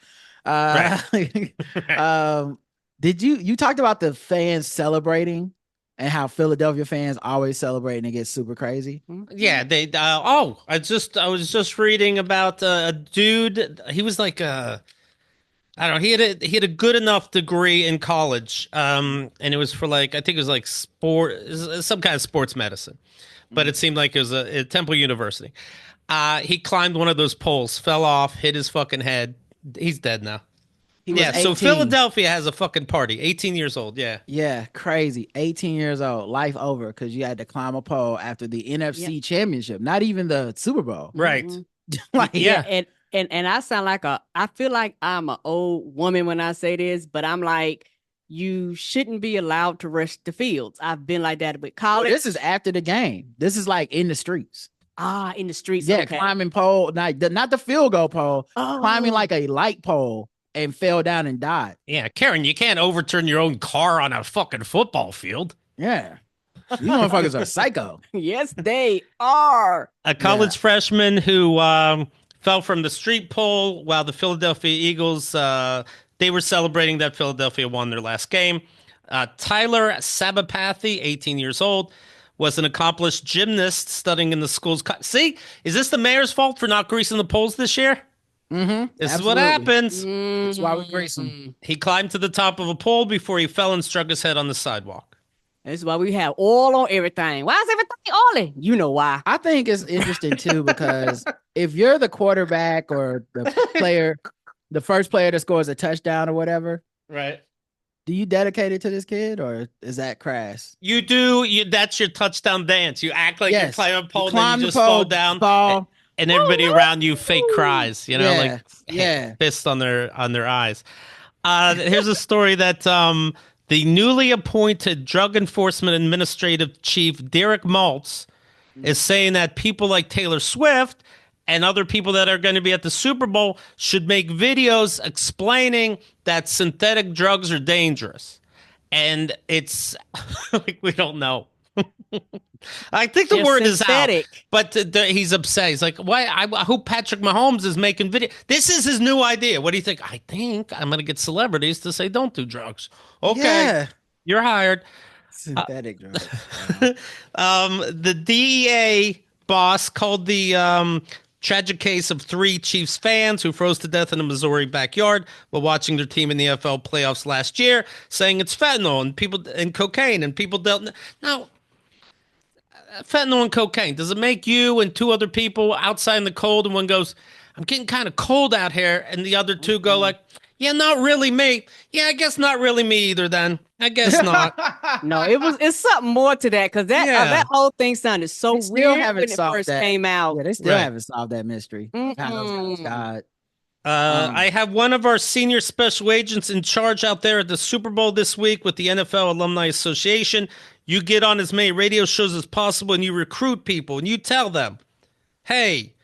Did you talked about the fans celebrating and how Philadelphia fans always celebrate and it gets super crazy? Yeah, they I was just reading about a dude. He was like I don't know. He had a good enough degree in college, and it was for like I think it was like some kind of sports medicine, but it seemed like it was a Temple University. He climbed one of those poles, fell off, hit his fucking head. He's dead now. So Philadelphia has a fucking party. 18 years old. Yeah, crazy. 18 years old, life over because you had to climb a pole after the NFC Championship, not even the Super Bowl. Right. And I sound like I feel like I'm an old woman when I say this, but I'm like, you shouldn't be allowed to rush the fields. I've been like that with college. This is after the game. This is like in the streets. In the streets. Yeah, climbing pole, not the field goal pole, climbing like a light pole and fell down and died. Yeah, Karen, you can't overturn your own car on a fucking football field. Yeah. You motherfuckers are psycho. Yes, they are. A college freshman who fell from the street pole while the Philadelphia Eagles, they were celebrating that Philadelphia won their last game. Tyler Sabapathy, 18 years old, was an accomplished gymnast studying in the school's... See? Is this the mayor's fault for not greasing the poles this year? This is what happens. That's why we grease them. He climbed to the top of a pole before he fell and struck his head on the sidewalk. That's why we have oil on everything. Why is everything oily? You know why. I think it's interesting too because if you're the quarterback or the player, the first player that scores a touchdown or whatever, right? Do you dedicate it to this kid or is that crass? You do. That's your touchdown dance. You act like you're playing a pole, and you just fall down. And everybody around you fake cries, like fists on their eyes. Here's a story that the newly appointed Drug Enforcement Administrative Chief Derek Maltz is saying that people like Taylor Swift and other people that are going to be at the Super Bowl should make videos explaining that synthetic drugs are dangerous. And it's like, we don't know. I think the word is out, but he's upset. He's like, "Why? I hope Patrick Mahomes is making video. This is his new idea. What do you think? I think I'm going to get celebrities to say don't do drugs. Okay, you're hired. Synthetic drugs. The DEA boss called the tragic case of 3 Chiefs fans who froze to death in a Missouri backyard while watching their team in the NFL playoffs last year, saying it's fentanyl and cocaine and people dealt now. Fentanyl and cocaine, does it make you and 2 other people outside in the cold and one goes, I'm getting kind of cold out here, and the other 2 go like, yeah, not really me. Yeah, I guess not really me either then. I guess not. No, it's something more to that because that whole thing sounded so weird when it first came out. Yeah, they still haven't solved that mystery. God. I have one of our senior special agents in charge out there at the Super Bowl this week with the NFL Alumni Association. You get on as many radio shows as possible and you recruit people and you tell them, hey,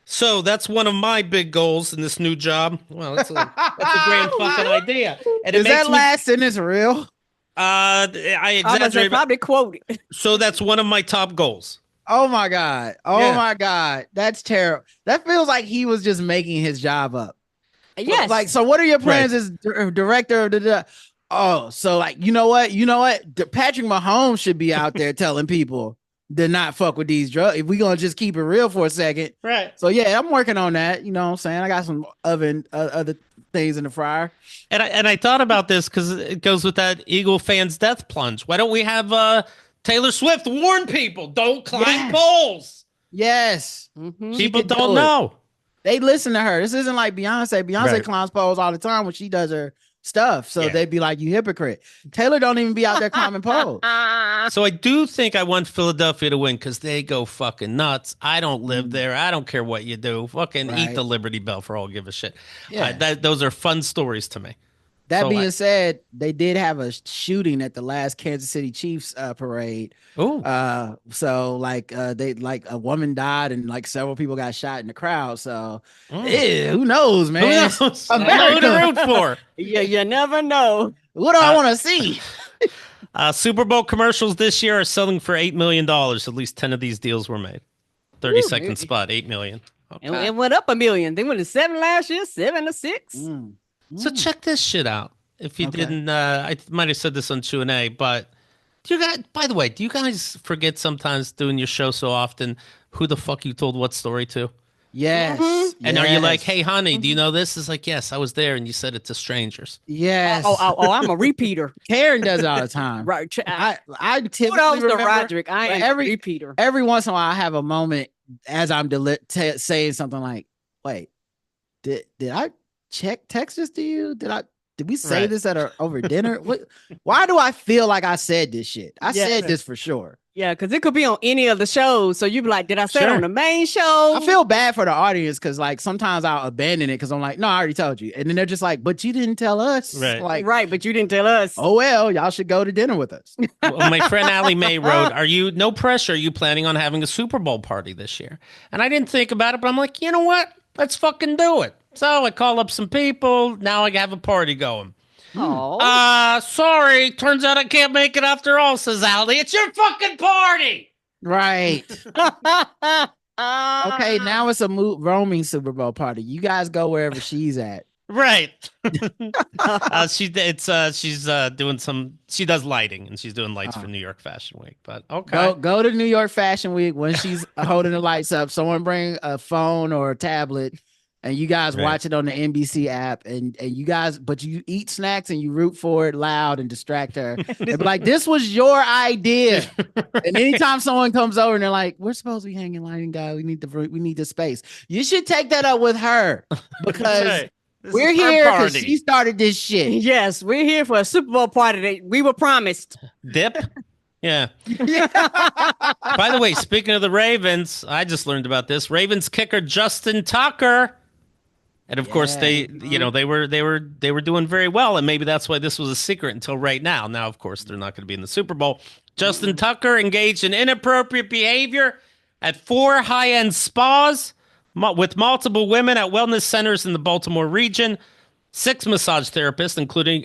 so that's one of my big goals in this new job. Well, that's a grand fucking idea. And is that last sentence real? I exaggerate. Probably quoted. So that's one of my top goals. Oh my God. My God. That's terrible. That feels like he was just making his job up. Yes. Like, so what are your plans as director of the... Oh, so like, you know what? Patrick Mahomes should be out there telling people to not fuck with these drugs. If we gonna just keep it real for a second. Right. So yeah, I'm working on that. You know what I'm saying? I got some other things in the fryer. And I thought about this because it goes with that Eagle fans death plunge. Why don't we have Taylor Swift warn people, don't climb poles? Yes. People don't know. they listen to her. This isn't like Beyonce. Beyonce clowns Pose all the time when she does her stuff. So they'd be like, you hypocrite. Taylor don't even be out there clowning Pose. So I do think I want Philadelphia to win because they go fucking nuts. I don't live there. I don't care what you do. Fucking eat the Liberty Bell for all give a shit. Yeah. Those are fun stories to me. That being said, they did have a shooting at the last Kansas City Chiefs parade. Oh, so like they like a woman died and like several people got shot in the crowd. So who knows, man? Who knows? Who to root for? Yeah, you never know. What do I want to see? Super Bowl commercials this year are selling for $8 million. At least 10 of these deals were made. 30-second spot, $8 million. Okay. And it went up $1 million. They went to 7 last year, 7 to 6. So check this shit out. If you didn't, I might have said this on Q&A, but do you guys, by the way, do you guys forget sometimes doing your show so often who the fuck you told what story to? Yes. And are you like, hey, honey, do you know this? It's like, yes, I was there, and you said it to strangers. Yes. Oh, I'm a repeater. Karen does it all the time. Right. I typically remember Roderick. I ain't every repeater. Every once in a while, I have a moment as I'm saying something like, wait, did I text this to you? Did we say this over dinner? Why do I feel like I said this shit? I said this for sure. Yeah, because it could be on any of the shows. So you'd be like, did I say it on the main show? I feel bad for the audience because like sometimes I'll abandon it because I'm like, no, I already told you. And then they're just like, but you didn't tell us. Right, but you didn't tell us. Oh, well, y'all should go to dinner with us. Well, my friend Allie Mae wrote, no pressure. Are you planning on having a Super Bowl party this year? And I didn't think about it, but I'm like, you know what? Let's fucking do it. So I call up some people. Now I have a party going. Oh. Sorry. Turns out I can't make it after all, says Allie. It's your fucking party. Right. Okay, now it's a roaming Super Bowl party. You guys go wherever she's at. Right. She's doing she does lighting and she's doing lights for New York Fashion Week. But okay. Go to New York Fashion Week when she's holding the lights up. Someone bring a phone or a tablet. And you guys watch it on the NBC app, and you guys, but you eat snacks and you root for it loud and distract her. And be like, this was your idea. And anytime someone comes over and they're like, we're supposed to be hanging lighting, guy. We need the space. You should take that up with her because we're here because she started this shit. Yes, we're here for a Super Bowl party that we were promised. Dip. Yeah. By the way, speaking of the Ravens, I just learned about this. Ravens kicker Justin Tucker. And of course, they were doing very well, and maybe that's why this was a secret until right now. Now, of course, they're not going to be in the Super Bowl. Justin Tucker engaged in inappropriate behavior at 4 high-end spas with multiple women at wellness centers in the Baltimore region. 6 massage therapists, including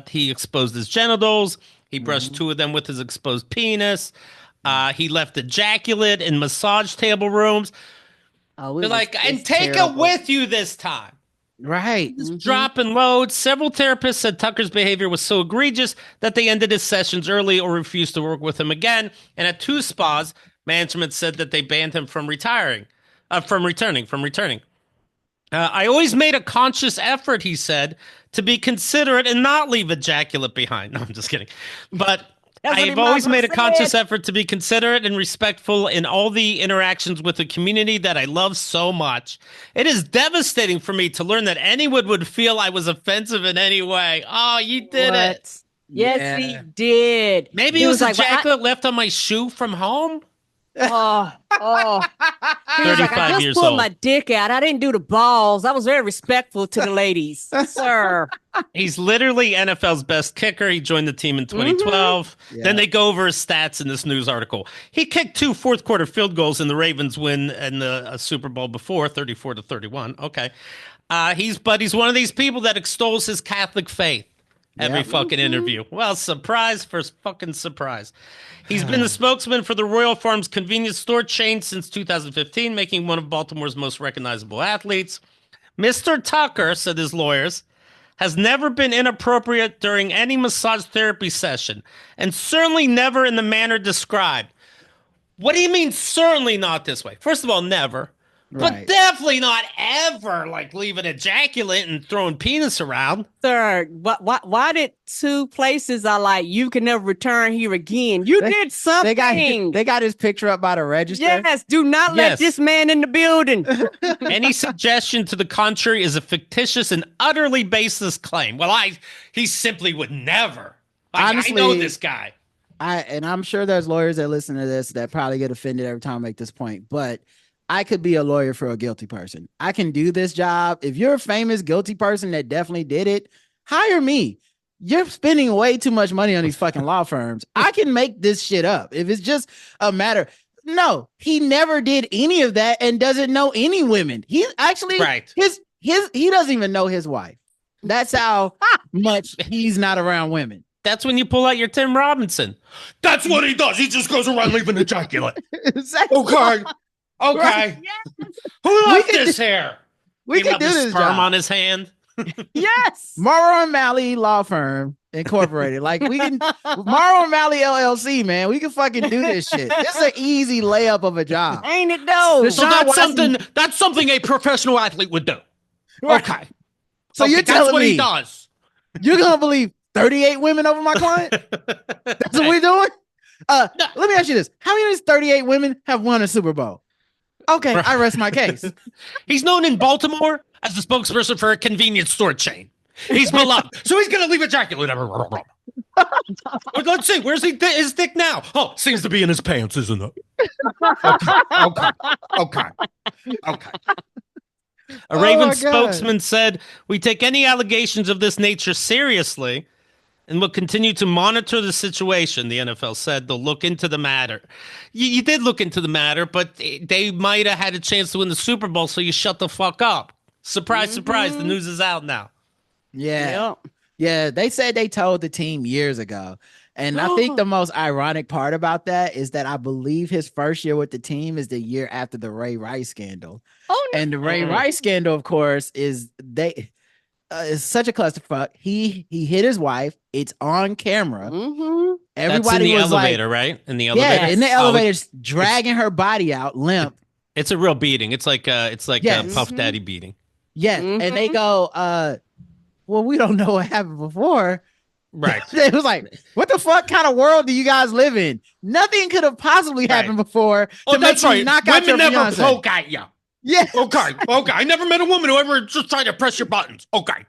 he exposed his genitals. He brushed 2 of them with his exposed penis. He left ejaculate in massage table rooms. They're like, and take it with you this time. Right. Just dropping loads. Several therapists said Tucker's behavior was so egregious that they ended his sessions early or refused to work with him again. And at 2 spas, management said that they banned him from returning. I always made a conscious effort, he said, to be considerate and not leave ejaculate behind. No, I'm just kidding. But I've always made a conscious effort to be considerate and respectful in all the interactions with the community that I love so much. It is devastating for me to learn that anyone would feel I was offensive in any way. Oh, you did it. Yes, he did. Maybe it was ejaculate left on my shoe from home. Oh. 35 I just years pulled old. my dick out. I didn't do the balls. I was very respectful to the ladies, sir. He's literally NFL's best kicker. He joined the team in 2012. Yeah. Then they go over his stats in this news article. He kicked 2 fourth-quarter field goals in the Ravens win in the Super Bowl before, 34-31. Okay. He's one of these people that extols his Catholic faith. Every fucking interview. Well, surprise for fucking surprise. He's been the spokesman for the Royal Farms convenience store chain since 2015, making one of Baltimore's most recognizable athletes. Mr. Tucker, said his lawyers, has never been inappropriate during any massage therapy session, and certainly never in the manner described. What do you mean, certainly not this way? First of all, never. But definitely not ever like leaving ejaculate and throwing penis around. Sir, why did two places are like, you can never return here again? You did something. They got his picture up by the register. Yes, do not let this man in the building. Any suggestion to the contrary is a fictitious and utterly baseless claim. Well, he simply would never. Honestly, I know this guy. And I'm sure there's lawyers that listen to this that probably get offended every time I make this point, but I could be a lawyer for a guilty person. I can do this job. If you're a famous guilty person that definitely did it, hire me. You're spending way too much money on these fucking law firms. I can make this shit up. If it's just a matter. No, he never did any of that and doesn't know any women. He actually, he doesn't even know his wife. That's how much he's not around women. That's when you pull out your Tim Robinson. That's what he does. He just goes around leaving ejaculate. Exactly. Okay. Right. Yes. Who left this hair? We can do this sperm job. on his hand. Yes. Morrow and Malley Law Firm Incorporated. Like we can Morrow and Malley LLC, man. We can fucking do this shit. This is an easy layup of a job. Ain't it though? So that's something a professional athlete would do. Right. Okay. So you're telling that's what me he does. You're gonna believe 38 women over my client? That's what we're doing? Let me ask you this. How many of these 38 women have won a Super Bowl? Okay, I rest my case. He's known in Baltimore as the spokesperson for a convenience store chain. He's beloved. So he's going to leave ejaculate. Let's see. Where's his dick now? Oh, seems to be in his pants, isn't it? Okay. A Ravens spokesman said, "We take any allegations of this nature seriously and will continue to monitor the situation." The NFL said they'll look into the matter. You did look into the matter, but they might have had a chance to win the Super Bowl, so you shut the fuck up. Surprise, surprise, the news is out now. Yeah. They said they told the team years ago. And I think the most ironic part about that is that I believe his first year with the team is the year after the Ray Rice scandal. Oh, no. And the Ray Rice scandal, of course, is it's such a clusterfuck. He hit his wife. It's on camera. Mm-hmm. Everybody That's in the was elevator, like, right? In the elevator. Yeah, in the elevator, dragging her body out, limp. It's a real beating. It's like a Puff Daddy beating. Yes, and they go, well, we don't know what happened before. Right. It was like, what the fuck kind of world do you guys live in? Nothing could have possibly happened before to make you knock out your Women never fiance. poke at you. Yeah. Okay. I never met a woman who ever just tried to press your buttons. Okay.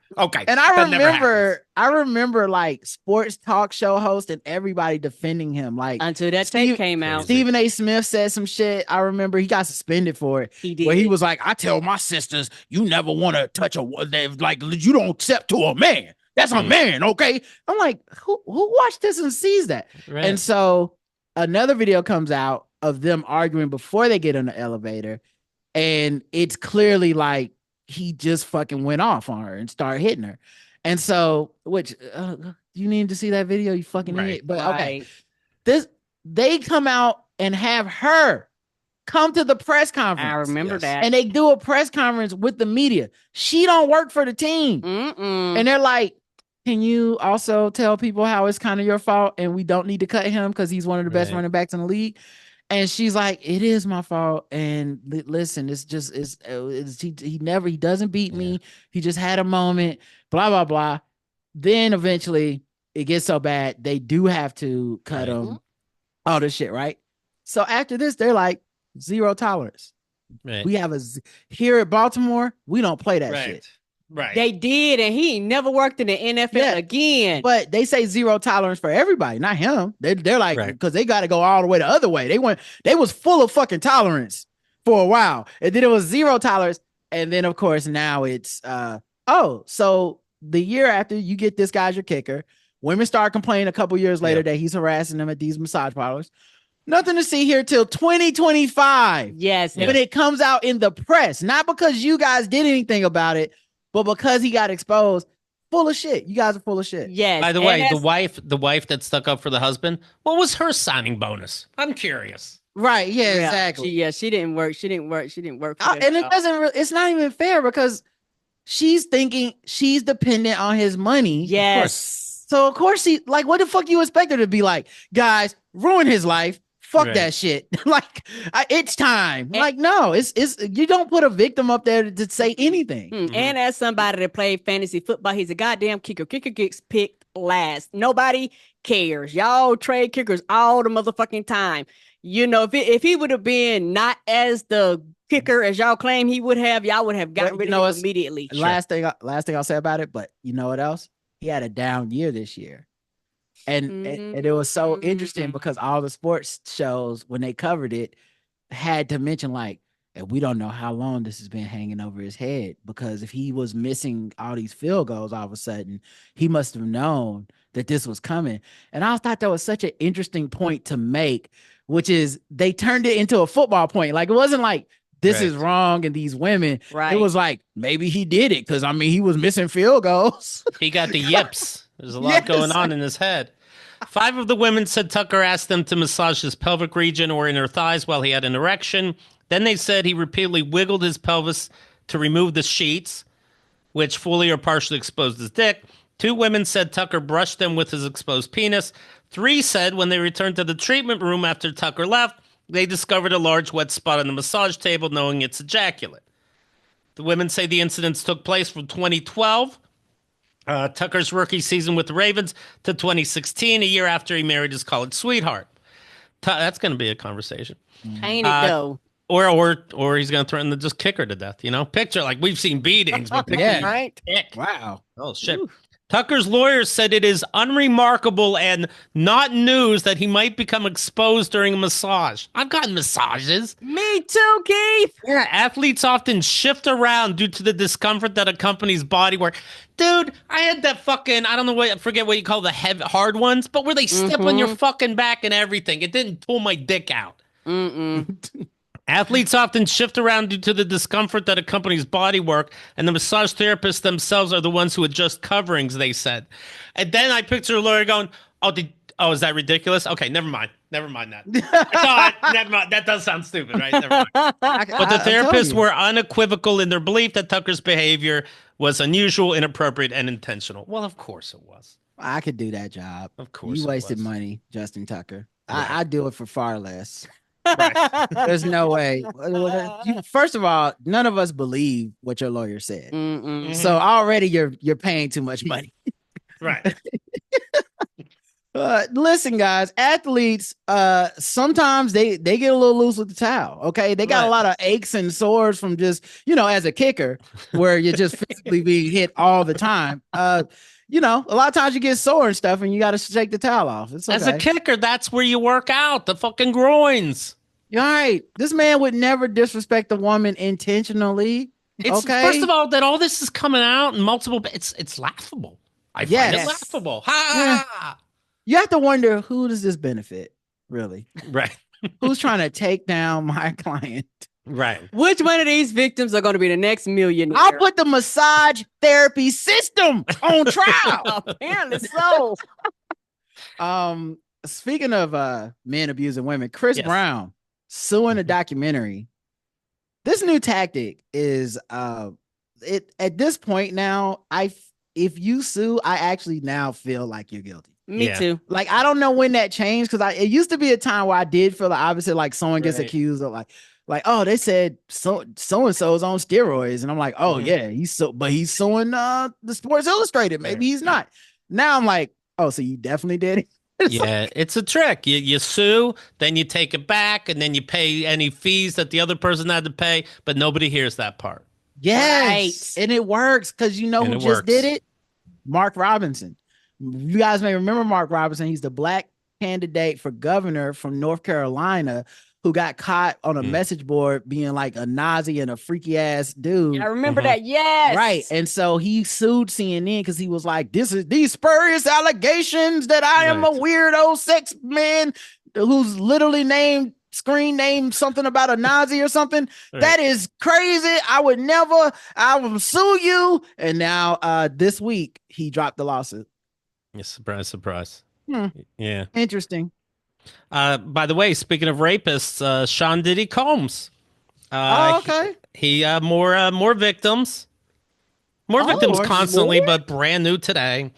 And I remember like sports talk show host and everybody defending him. Like until that tape came out. Stephen A. Smith said some shit. I remember he got suspended for it. He did. Where he was like, I tell my sisters, you never want to touch like you don't step to a man. That's a man, okay? I'm like, who watched this and sees that? Right. And so another video comes out of them arguing before they get in the elevator. And it's clearly like he just fucking went off on her and started hitting her. And so, which you need to see that video, you fucking idiot. But okay, they come out and have her come to the press conference. I remember that. And they do a press conference with the media. She don't work for the team. And they're like, can you also tell people how it's kind of your fault and we don't need to cut him because he's one of the best running backs in the league? And she's like, it is my fault. And listen, he doesn't beat me. He just had a moment, blah, blah, blah. Then eventually it gets so bad, they do have to cut him. All this shit, right? So after this, they're like, zero tolerance. Right. We have here at Baltimore, we don't play that shit. Right. They did, and he ain't never worked in the NFL again. But they say zero tolerance for everybody, not him. They're like, because they got to go all the way the other way. They was full of fucking tolerance for a while. And then it was zero tolerance. And then, of course, now it's, so the year after you get this guy's your kicker, women start complaining a couple years later that he's harassing them at these massage parlors. Nothing to see here till 2025. Yes. But it comes out in the press, not because you guys did anything about it, but because he got exposed. Full of shit. You guys are full of shit. Yes. By the way, the wife that stuck up for the husband, what was her signing bonus? I'm curious. Right. Yeah, exactly. She didn't work. She didn't work. And it's not even fair because she's thinking she's dependent on his money. Yes. So of course what the fuck you expect her to be like? Guys, ruin his life. Fuck that shit. Like, it's time. Like, no, it's you don't put a victim up there to say anything. And as somebody that played fantasy football, he's a goddamn kicker. Kicker gets picked last. Nobody cares. Y'all trade kickers all the motherfucking time. You know, if he would have been not as the kicker as y'all claim he would have, y'all would have gotten rid of him immediately. Last thing I'll say about it, but you know what else? He had a down year this year. And it was so interesting because all the sports shows, when they covered it, had to mention like, and we don't know how long this has been hanging over his head, because if he was missing all these field goals all of a sudden, he must have known that this was coming. And I thought that was such an interesting point to make, which is they turned it into a football point. Like, it wasn't like this is wrong and these women. Right. It was like, maybe he did it because, I mean, he was missing field goals. He got the yips. There's a lot going on in his head. 5 of the women said Tucker asked them to massage his pelvic region or inner thighs while he had an erection. Then they said he repeatedly wiggled his pelvis to remove the sheets, which fully or partially exposed his dick. 2 women said Tucker brushed them with his exposed penis. 3 said when they returned to the treatment room after Tucker left, they discovered a large wet spot on the massage table, knowing it's ejaculate. The women say the incidents took place from 2012, Tucker's rookie season with the Ravens, to 2016, a year after he married his college sweetheart. That's going to be a conversation. Ain't it though? Or he's going to threaten to just kick her to death, you know? Picture, like, we've seen beatings. But right? Wow. Oh, shit. Ooh. Tucker's lawyers said it is unremarkable and not news that he might become exposed during a massage. I've gotten massages. Me too, Keith. Yeah, athletes often shift around due to the discomfort that accompanies body work. Dude, I had that fucking, I forget what you call the hard ones, but where they step on your fucking back and everything. It didn't pull my dick out. Athletes often shift around due to the discomfort that accompanies body work, and the massage therapists themselves are the ones who adjust coverings, they said. And then I picture a lawyer going, is that ridiculous? Okay, never mind that. Never mind. That does sound stupid, right? Never mind. But the therapists were unequivocal in their belief that Tucker's behavior was unusual, inappropriate, and intentional. Well, of course it was. I could do that job. Of course you wasted money, Justin Tucker. Right. I do it for far less. Right. There's no way. First of all, none of us believe what your lawyer said. So already you're paying too much money. Right. Listen, guys, athletes, sometimes they get a little loose with the towel. Okay. They got a lot of aches and sores from just, as a kicker, where you're just physically being hit all the time. A lot of times you get sore and stuff and you got to shake the towel off. It's okay. As a kicker, that's where you work out, the fucking groins. You're right. This man would never disrespect a woman intentionally. First of all, that all this is coming out in multiple, it's laughable. I find it laughable. Ha! You have to wonder, who does this benefit, really? Right. Who's trying to take down my client? Right. Which one of these victims are going to be the next millionaire? I'll put the massage therapy system on trial. Apparently so. Speaking of men abusing women, Chris Brown suing a documentary. This new tactic is at this point now, if you sue, I actually now feel like you're guilty. Me too. Like, I don't know when that changed, because it used to be a time where I did feel like, obviously, like someone gets accused of like, oh, they said so and so is on steroids, and I'm like, oh yeah, he's suing the Sports Illustrated. Maybe he's not. Now I'm like, oh, so you definitely did it. It's a trick. You sue, then you take it back, and then you pay any fees that the other person had to pay, but nobody hears that part. Yes, and it works, because who just did it? Mark Robinson. You guys may remember Mark Robinson. He's the black candidate for governor from North Carolina who got caught on a message board being like a Nazi and a freaky ass dude. I remember that. Yes. Right. And so he sued CNN because he was like, these spurious allegations that I am a weirdo sex man who's literally screen name something about a Nazi or something. That is crazy. I will sue you. And now this week he dropped the lawsuit. Yeah, surprise. Yeah. Interesting. By the way, speaking of rapists, Sean Diddy Combs. Okay. He more victims. More victims constantly, but brand new today.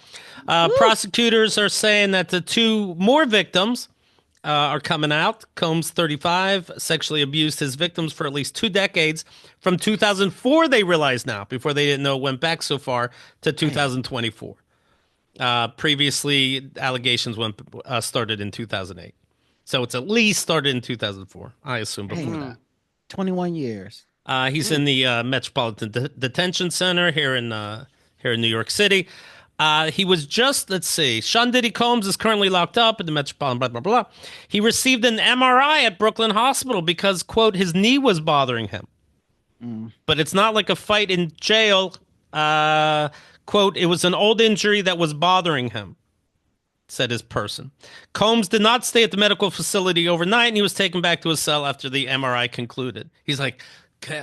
Prosecutors are saying that the 2 more victims are coming out. Combs, 35, sexually abused his victims for at least 2 decades. From 2004, they realize now, before they didn't know it went back so far, to 2024. Previously, allegations started in 2008. So it's at least started in 2004, I assume, before that. 21 years. He's in the Metropolitan Detention Center here in New York City. He was just, let's see, Sean Diddy Combs is currently locked up in the Metropolitan, blah, blah, blah. He received an MRI at Brooklyn Hospital because, quote, his knee was bothering him. But it's not like a fight in jail. Quote, it was an old injury that was bothering him, said his person. Combs did not stay at the medical facility overnight, and he was taken back to his cell after the MRI concluded. He's like,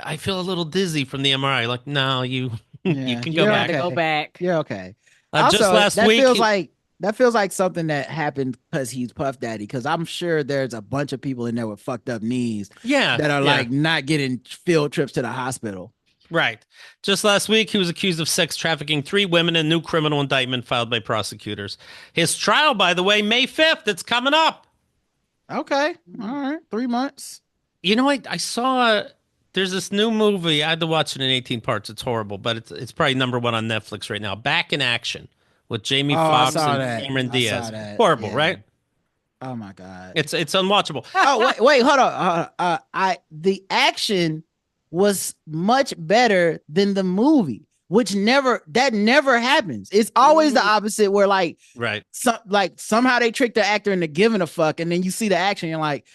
I feel a little dizzy from the MRI. Like, no, you can go back. Go back. You're okay. Also, just last that week, that feels like something that happened because he's Puff Daddy. Because I'm sure there's a bunch of people in there with fucked up knees. That are like not getting field trips to the hospital. Right. Just last week, he was accused of sex trafficking 3 women in a new criminal indictment filed by prosecutors. His trial, by the way, May 5th. It's coming up. Okay. All right. 3 months. You know, I saw. There's this new movie. I had to watch it in 18 parts. It's horrible, but it's probably #1 on Netflix right now. Back in Action with Jamie Foxx and Cameron Diaz. Horrible, right? Oh my God. It's unwatchable. Oh wait, hold on. The action was much better than the movie, which never happens. It's always the opposite, where like somehow they trick the actor into giving a fuck, and then you see the action, you're like,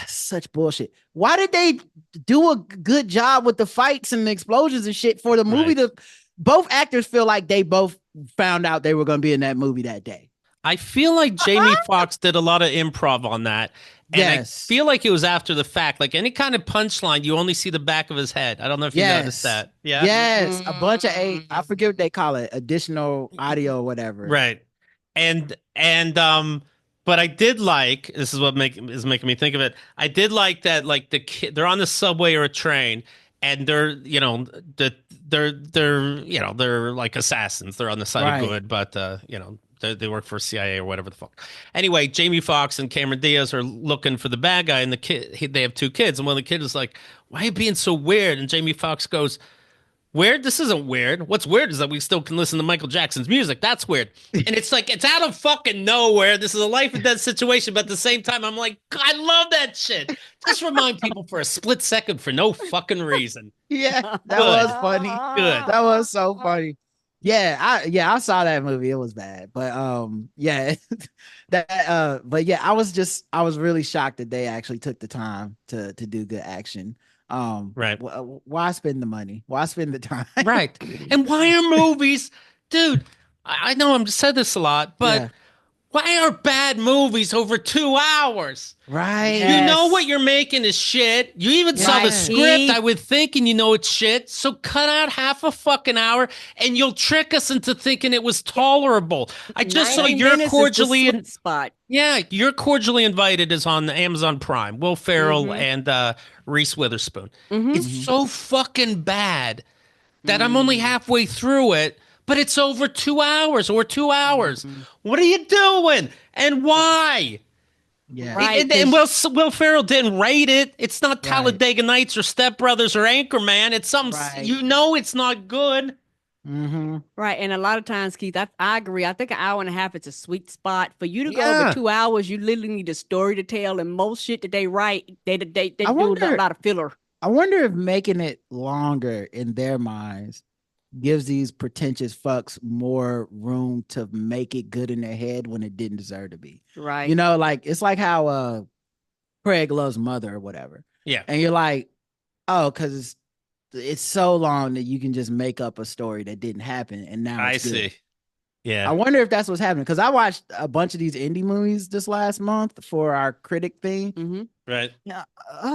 such bullshit. Why did they do a good job with the fights and the explosions and shit for the movie? Both actors feel like they both found out they were going to be in that movie that day. I feel like Jamie Foxx did a lot of improv on that. And I feel like it was after the fact. Like any kind of punchline, you only see the back of his head. I don't know if you noticed that. Yeah. Yes. A bunch of I forget what they call it, additional audio or whatever. Right. But I did like, this is what is making me think of it. I did like that, like the kid, they're on the subway or a train, and they're like assassins. They're on the side of good, but they work for CIA or whatever the fuck. Anyway, Jamie Foxx and Cameron Diaz are looking for the bad guy, and the kid, they have 2 kids, and one of the kids is like, "Why are you being so weird?" And Jamie Foxx goes, "Weird? This isn't weird. What's weird is that we still can listen to Michael Jackson's music. That's weird." And it's like, it's out of fucking nowhere. This is a life and death situation. But at the same time, I'm like, I love that shit. Just remind people for a split second for no fucking reason. Yeah, that was funny. Good. That was so funny. Yeah, I saw that movie. It was bad. But I was really shocked that they actually took the time to do good action. Right. Why spend the money? Why spend the time? Right. And why are movies, dude? I know I've said this a lot, but why are bad movies over 2 hours? Right. You know what you're making is shit. You even saw the script, I would think, and you know it's shit. So cut out half a fucking hour, and you'll trick us into thinking it was tolerable. I just saw You're Cordially You're Cordially Invited is on the Amazon Prime. Will Ferrell and Reese Witherspoon. It's so fucking bad that I'm only halfway through it, but it's over 2 hours or 2 hours. What are you doing? And why? Yeah. Right. And Will Ferrell didn't write it. It's not Talladega Nights or Step Brothers or Anchorman. It's something, it's not good. Right. And a lot of times, Keith, I agree. I think an hour and a half is a sweet spot. For you to go over 2 hours, you literally need a story to tell. And most shit that they write, they do a lot of filler. I wonder if making it longer in their minds gives these pretentious fucks more room to make it good in their head when it didn't deserve to be. Right. You know, like it's like how Craig loves Mother or whatever. Yeah. And you're like, oh, because it's so long that you can just make up a story that didn't happen, and now it's good. See. Yeah. I wonder if that's what's happening, because I watched a bunch of these indie movies this last month for our critic thing. Right. Yeah.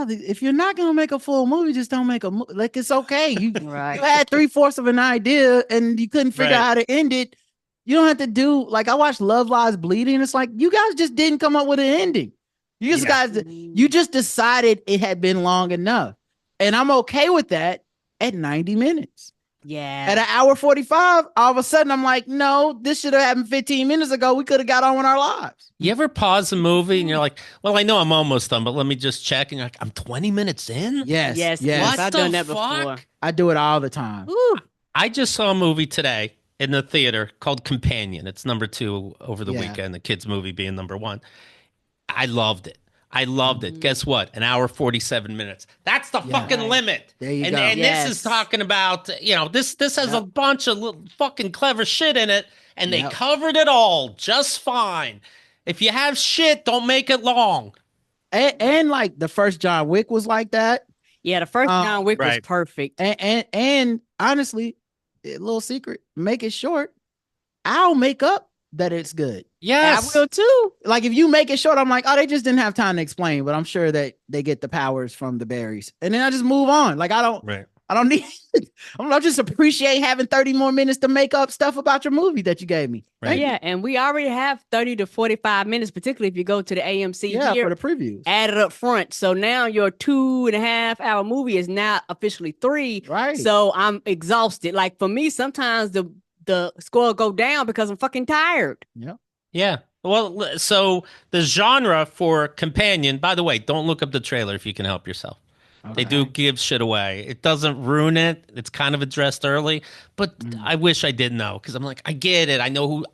If you're not gonna make a full movie, just don't make a movie. Like, it's okay. You you had 3/4 of an idea and you couldn't figure out how to end it. You don't have to do, like, I watched Love Lies Bleeding. It's like, you guys just didn't come up with an ending. You just decided it had been long enough, and I'm okay with that at 90 minutes. Yeah. At an hour 45, all of a sudden I'm like, no, this should have happened 15 minutes ago. We could have got on with our lives. You ever pause a movie and you're like, well, I know I'm almost done, but let me just check. And you're like, I'm 20 minutes in? Yes. What I've the done that fuck? before. I do it all the time. Ooh. I just saw a movie today in the theater called Companion. It's number 2 over the weekend, the kids' movie being number 1. I loved it. Guess what? An hour 47 minutes. That's the fucking limit. There you go. And this is talking about, this has a bunch of little fucking clever shit in it, and they covered it all just fine. If you have shit, don't make it long. And like the first John Wick was like that. Yeah, the first John Wick was perfect. And honestly, a little secret, make it short. I'll make up that it's good. Yes, I will too. Like if you make it short, I'm like, oh, they just didn't have time to explain, but I'm sure that they get the powers from the berries, and then I just move on. Like I don't need. I'll just appreciate having 30 more minutes to make up stuff about your movie that you gave me. Right. Yeah, and we already have 30 to 45 minutes, particularly if you go to the AMC here, for the previews added up front. So now your 2.5 hour movie is now officially 3. Right. So I'm exhausted. Like for me, sometimes the score go down because I'm fucking tired. Yeah. Yeah. Well, so the genre for Companion, by the way, don't look up the trailer if you can help yourself. Okay. They do give shit away. It doesn't ruin it. It's kind of addressed early, but I wish I didn't know because I'm like, I get it. I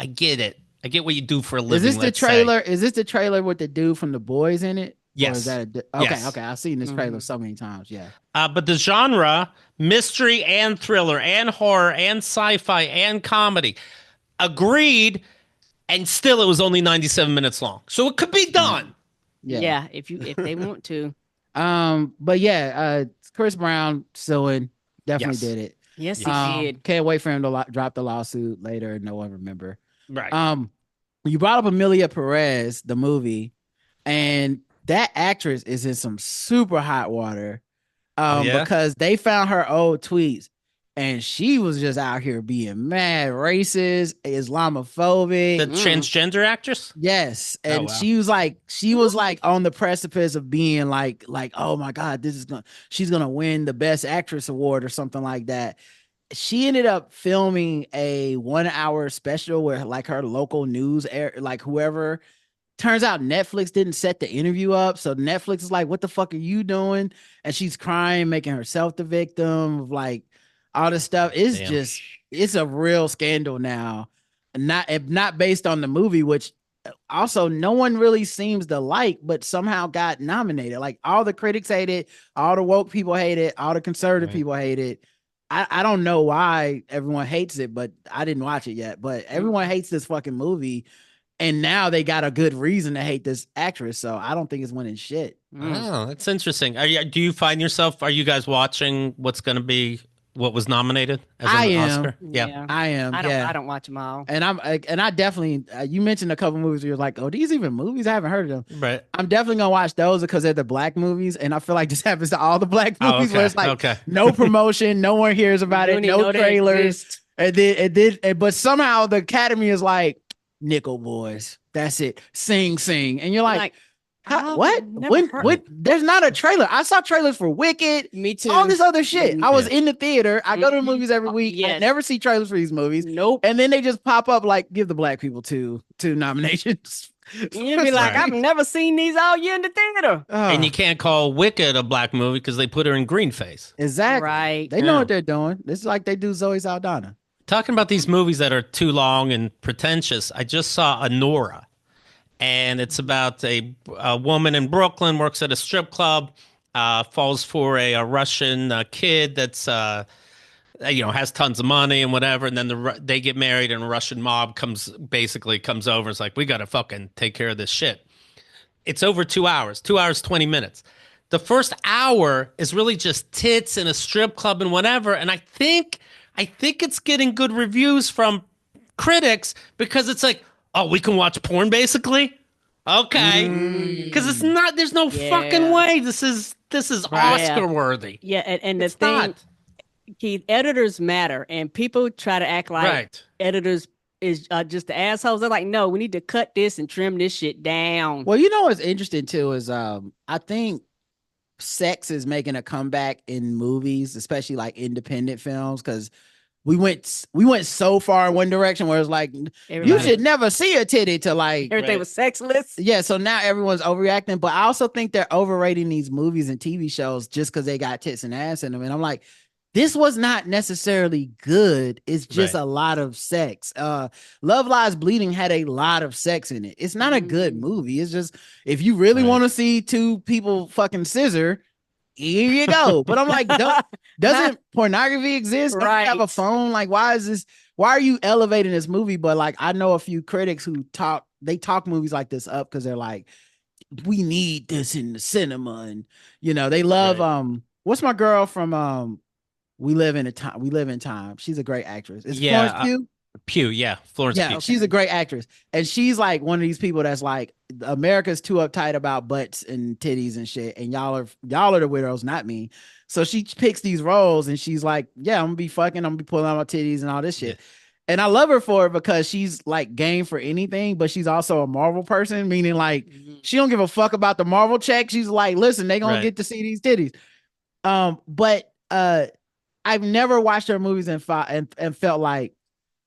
get it. I get what you do for a living. Is this the trailer? Is this the trailer with the dude from The Boys in it? Yes. Or is that okay. I've seen this trailer so many times. Yeah. But the genre, mystery and thriller and horror and sci-fi and comedy, agreed. And still, it was only 97 minutes long, so it could be done. Yeah, if they want to. But yeah, Chris Brown suing definitely did it. Yes, he did. Can't wait for him to drop the lawsuit later. No one remember. Right. You brought up Amelia Perez, the movie, and that actress is in some super hot water. Because they found her old tweets. And she was just out here being mad, racist, Islamophobic. The transgender actress? Yes. And she was like on the precipice of being like, oh my God, she's gonna win the best actress award or something like that. She ended up filming a 1 hour special where like her local news like whoever. Turns out Netflix didn't set the interview up. So Netflix is like, what the fuck are you doing? And she's crying, making herself the victim of like all this stuff. Is it's a real scandal now. Not based on the movie, which also no one really seems to like, but somehow got nominated. Like all the critics hate it, all the woke people hate it, all the conservative people hate it. I don't know why everyone hates it, but I didn't watch it yet. But everyone hates this fucking movie. And now they got a good reason to hate this actress. So I don't think it's winning shit. Oh, that's interesting. Do you find yourself, are you guys watching what's going to be what was nominated as an Oscar? Yeah, I am. I don't watch them all. And I definitely, you mentioned a couple movies where you're like, oh, these even movies? I haven't heard of them. Right. I'm definitely going to watch those because they're the black movies. And I feel like this happens to all the black movies where it's like no promotion, no one hears about it, no trailers. But somehow the Academy is like, Nickel Boys. That's it. Sing. And you're like what? When? There's not a trailer. I saw trailers for Wicked. Me too. All this other shit. I was in the theater. I go to the movies every week. I never see trailers for these movies. Nope. And then they just pop up like, give the black people two nominations. You'd be like, I've never seen these all year in the theater. And you can't call Wicked a black movie because they put her in green face. Exactly. Right. They know what they're doing. This is like they do Zoe Saldana. Talking about these movies that are too long and pretentious, I just saw Honora. And it's about a woman in Brooklyn, works at a strip club, falls for a Russian kid that's, has tons of money and whatever. And then they get married and a Russian mob comes over and is like, we got to fucking take care of this shit. It's over 2 hours, 2 hours, 20 minutes. The first hour is really just tits in a strip club and whatever. And I think it's getting good reviews from critics because it's like, oh, we can watch porn basically? Okay. Because it's not, there's no fucking way this is Oscar worthy. Yeah, and the thing, Keith, editors matter, and people try to act like editors is just the assholes. They're like, no, we need to cut this and trim this shit down. Well, you know what's interesting too is I think sex is making a comeback in movies, especially like independent films, because we went so far in one direction where it's like you should never see a titty to like everything was sexless. Yeah, so now everyone's overreacting, but I also think they're overrating these movies and TV shows just because they got tits and ass in them. And I'm like, this was not necessarily good. It's just a lot of sex. Love Lies Bleeding had a lot of sex in it. It's not a good movie. It's just, if you really want to see two people fucking scissor, here you go. But I'm like, doesn't pornography exist? Don't you have a phone? Like, why are you elevating this movie? But like, I know a few critics who talk movies like this up because they're like, we need this in the cinema. And, they love, what's my girl from, We Live in Time. She's a great actress. Is Florence Pugh? Florence Pugh. She's a great actress. And she's like one of these people that's like, America's too uptight about butts and titties and shit. And y'all are the widows, not me. So she picks these roles and she's like, yeah, I'm gonna be fucking, I'm gonna be pulling out my titties and all this shit. Yeah. And I love her for it because she's like game for anything, but she's also a Marvel person, meaning like she don't give a fuck about the Marvel check. She's like, listen, they gonna get to see these titties. But I've never watched her movies and felt like,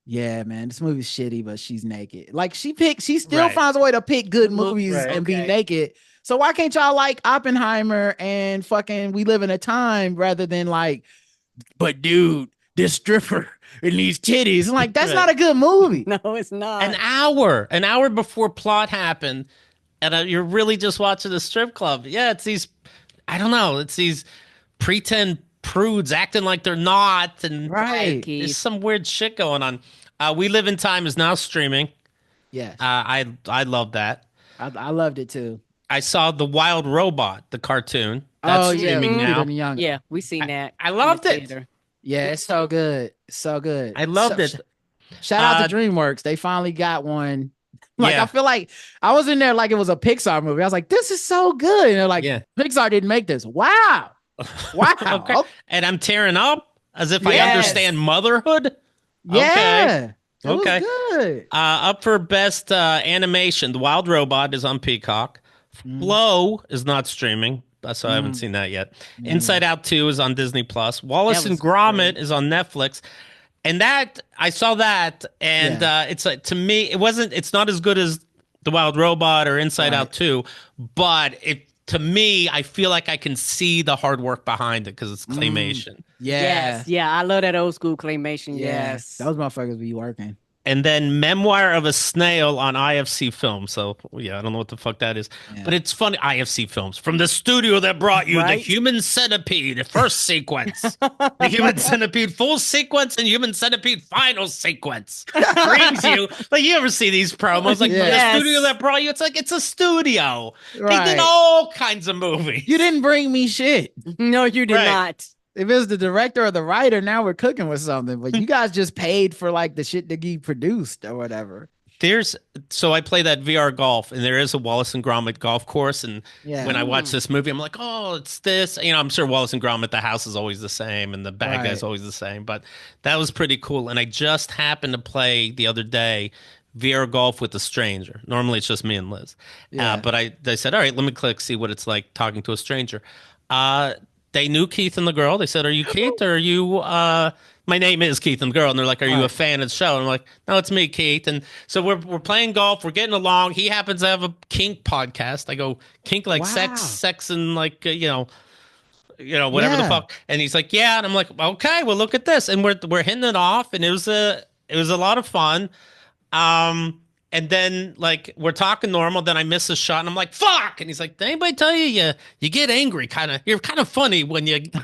yeah, man, this movie's shitty, but she's naked. Like she still finds a way to pick good movies and be naked. So why can't y'all like Oppenheimer and fucking We Live in a Time rather than like, but dude, this stripper and these titties? I'm like, that's not a good movie. No, it's not. An hour before plot happened, and you're really just watching the strip club. Yeah, it's these, I don't know, it's these pretend prudes acting like they're not, and there's some weird shit going on. We Live in Time is now streaming. Yes. I love that. I loved it too. I saw The Wild Robot, the cartoon. That's streaming now. Yeah, we seen that. I loved it. Yeah, it's so good. So good. I loved it. Shout out to DreamWorks. They finally got one. Like, I feel like I was in there like it was a Pixar movie. I was like, this is so good. And they're like, Pixar didn't make this. Wow. Wow. Okay. And I'm tearing up as if I understand motherhood. Yeah. Okay. It was good. Up for best animation, The Wild Robot is on Peacock. Flow is not streaming, so I haven't seen that yet. Inside Out 2 is on Disney Plus. Wallace and Gromit is on Netflix. And that, I saw that, and it's like, to me, it's not as good as The Wild Robot or Inside Out 2, but to me, I feel like I can see the hard work behind it because it's claymation. Yes. Yeah, I love that old school claymation. Yes. Those motherfuckers be working. And then Memoir of a Snail on IFC Films. So, I don't know what the fuck that is. Yeah. But it's funny. IFC Films. From the studio that brought you the Human Centipede first sequence. The Human Centipede full sequence and Human Centipede final sequence. Brings you. Like, you ever see these promos? Like, from the studio that brought you. It's like, it's a studio. They did all kinds of movies. You didn't bring me shit. No, you did not. If it was the director or the writer, now we're cooking with something. But you guys just paid for like the shit that he produced or whatever. So I play that VR golf, and there is a Wallace and Gromit golf course. And when I watch this movie, I'm like, oh, it's this. I'm sure Wallace and Gromit, the house is always the same, and the bad guy's always the same. But that was pretty cool. And I just happened to play the other day VR golf with a stranger. Normally it's just me and Liz. But they said, all right, let me click, see what it's like talking to a stranger. They knew Keith and the girl. They said, are you Keith or are you, my name is Keith and the girl. And they're like, are you a fan of the show? And I'm like, no, it's me, Keith. And so we're playing golf. We're getting along. He happens to have a kink podcast. I go, kink, like sex and like, whatever the fuck. And he's like, yeah. And I'm like, okay, well, look at this. And we're hitting it off. And it was a lot of fun. And then, like, we're talking normal. Then I miss a shot, and I'm like, "Fuck!" And he's like, "Did anybody tell you you get angry? You're kind of funny when you get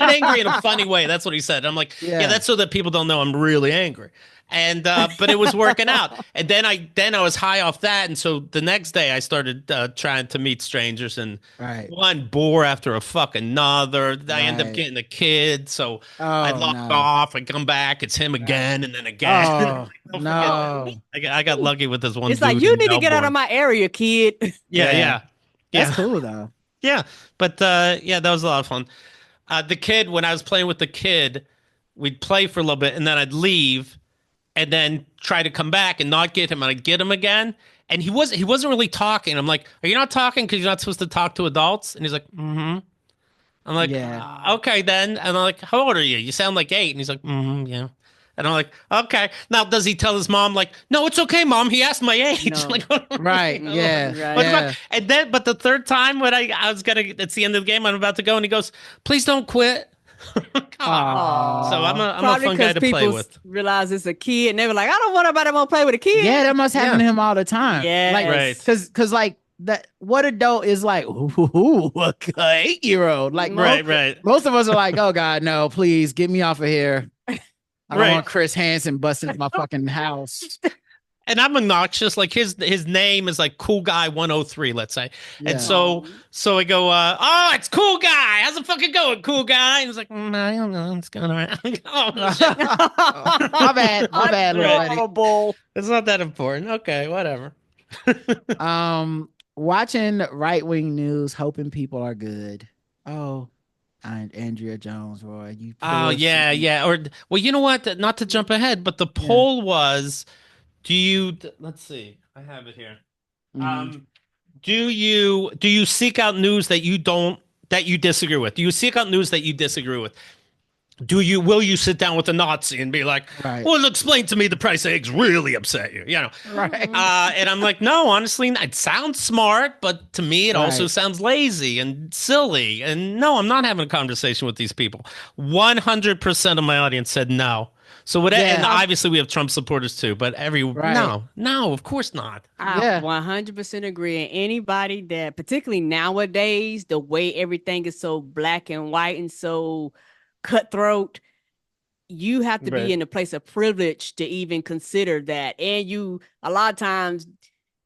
angry in a funny way." That's what he said. And I'm like, "Yeah, that's so that people don't know I'm really angry." And but it was working out. And then I was high off that, and so the next day I started trying to meet strangers, and one bore after a fucking another. I end up getting a kid, so I lock off. I come back, it's him again, and then again. Oh, no, I got lucky with this one. It's like, you need to get out of my area, kid. Yeah. That's cool though. Yeah, but that was a lot of fun. The kid, when I was playing with the kid, we'd play for a little bit, and then I'd leave. And then try to come back and not get him, and I'd get him again. And he wasn't really talking. I'm like, are you not talking because you're not supposed to talk to adults? And he's like, mm-hmm. I'm like, okay then. And I'm like, how old are you? You sound like 8. And he's like, mm-hmm, yeah. And I'm like, okay. Now, does he tell his mom, like, no, it's okay, Mom. He asked my age. No. Like, Right. Yeah. And then, but the third time when I was going to, it's the end of the game, I'm about to go, and he goes, please don't quit. So I'm a fun guy to play with. Realize it's a kid, and they were like, I don't want nobody to play with a kid. Yeah, that must happen to him all the time. Yeah, like, right. Because like that, what adult is like, ooh, a 8-year-old? Like, right. Most of us are like, oh God, no, please get me off of here. I don't want Chris Hansen busting into my fucking house. And I'm obnoxious. Like his name is like Cool Guy 103, let's say. Yeah. And so I go, oh, it's Cool Guy. How's it fucking going, Cool Guy? And he's like, I don't know. It's going all right. My bad, little It's not that important. Okay, whatever. Watching right-wing news, hoping people are good. Oh, and Andrea Jones, Roy. Oh, yeah. Or, well, you know what? Not to jump ahead, but the poll was, let's see, I have it here. Mm-hmm. Do you seek out news that you disagree with? Do you seek out news that you disagree with? Will you sit down with a Nazi and be like, well, explain to me the price of eggs really upset you, you know? Right. And I'm like, no, honestly, it sounds smart, but to me, it also sounds lazy and silly. And no, I'm not having a conversation with these people. 100% of my audience said no. So and obviously we have Trump supporters too, but no, of course not. I 100% agree. And anybody that, particularly nowadays, the way everything is so black and white and so cutthroat, you have to be in a place of privilege to even consider that. And a lot of times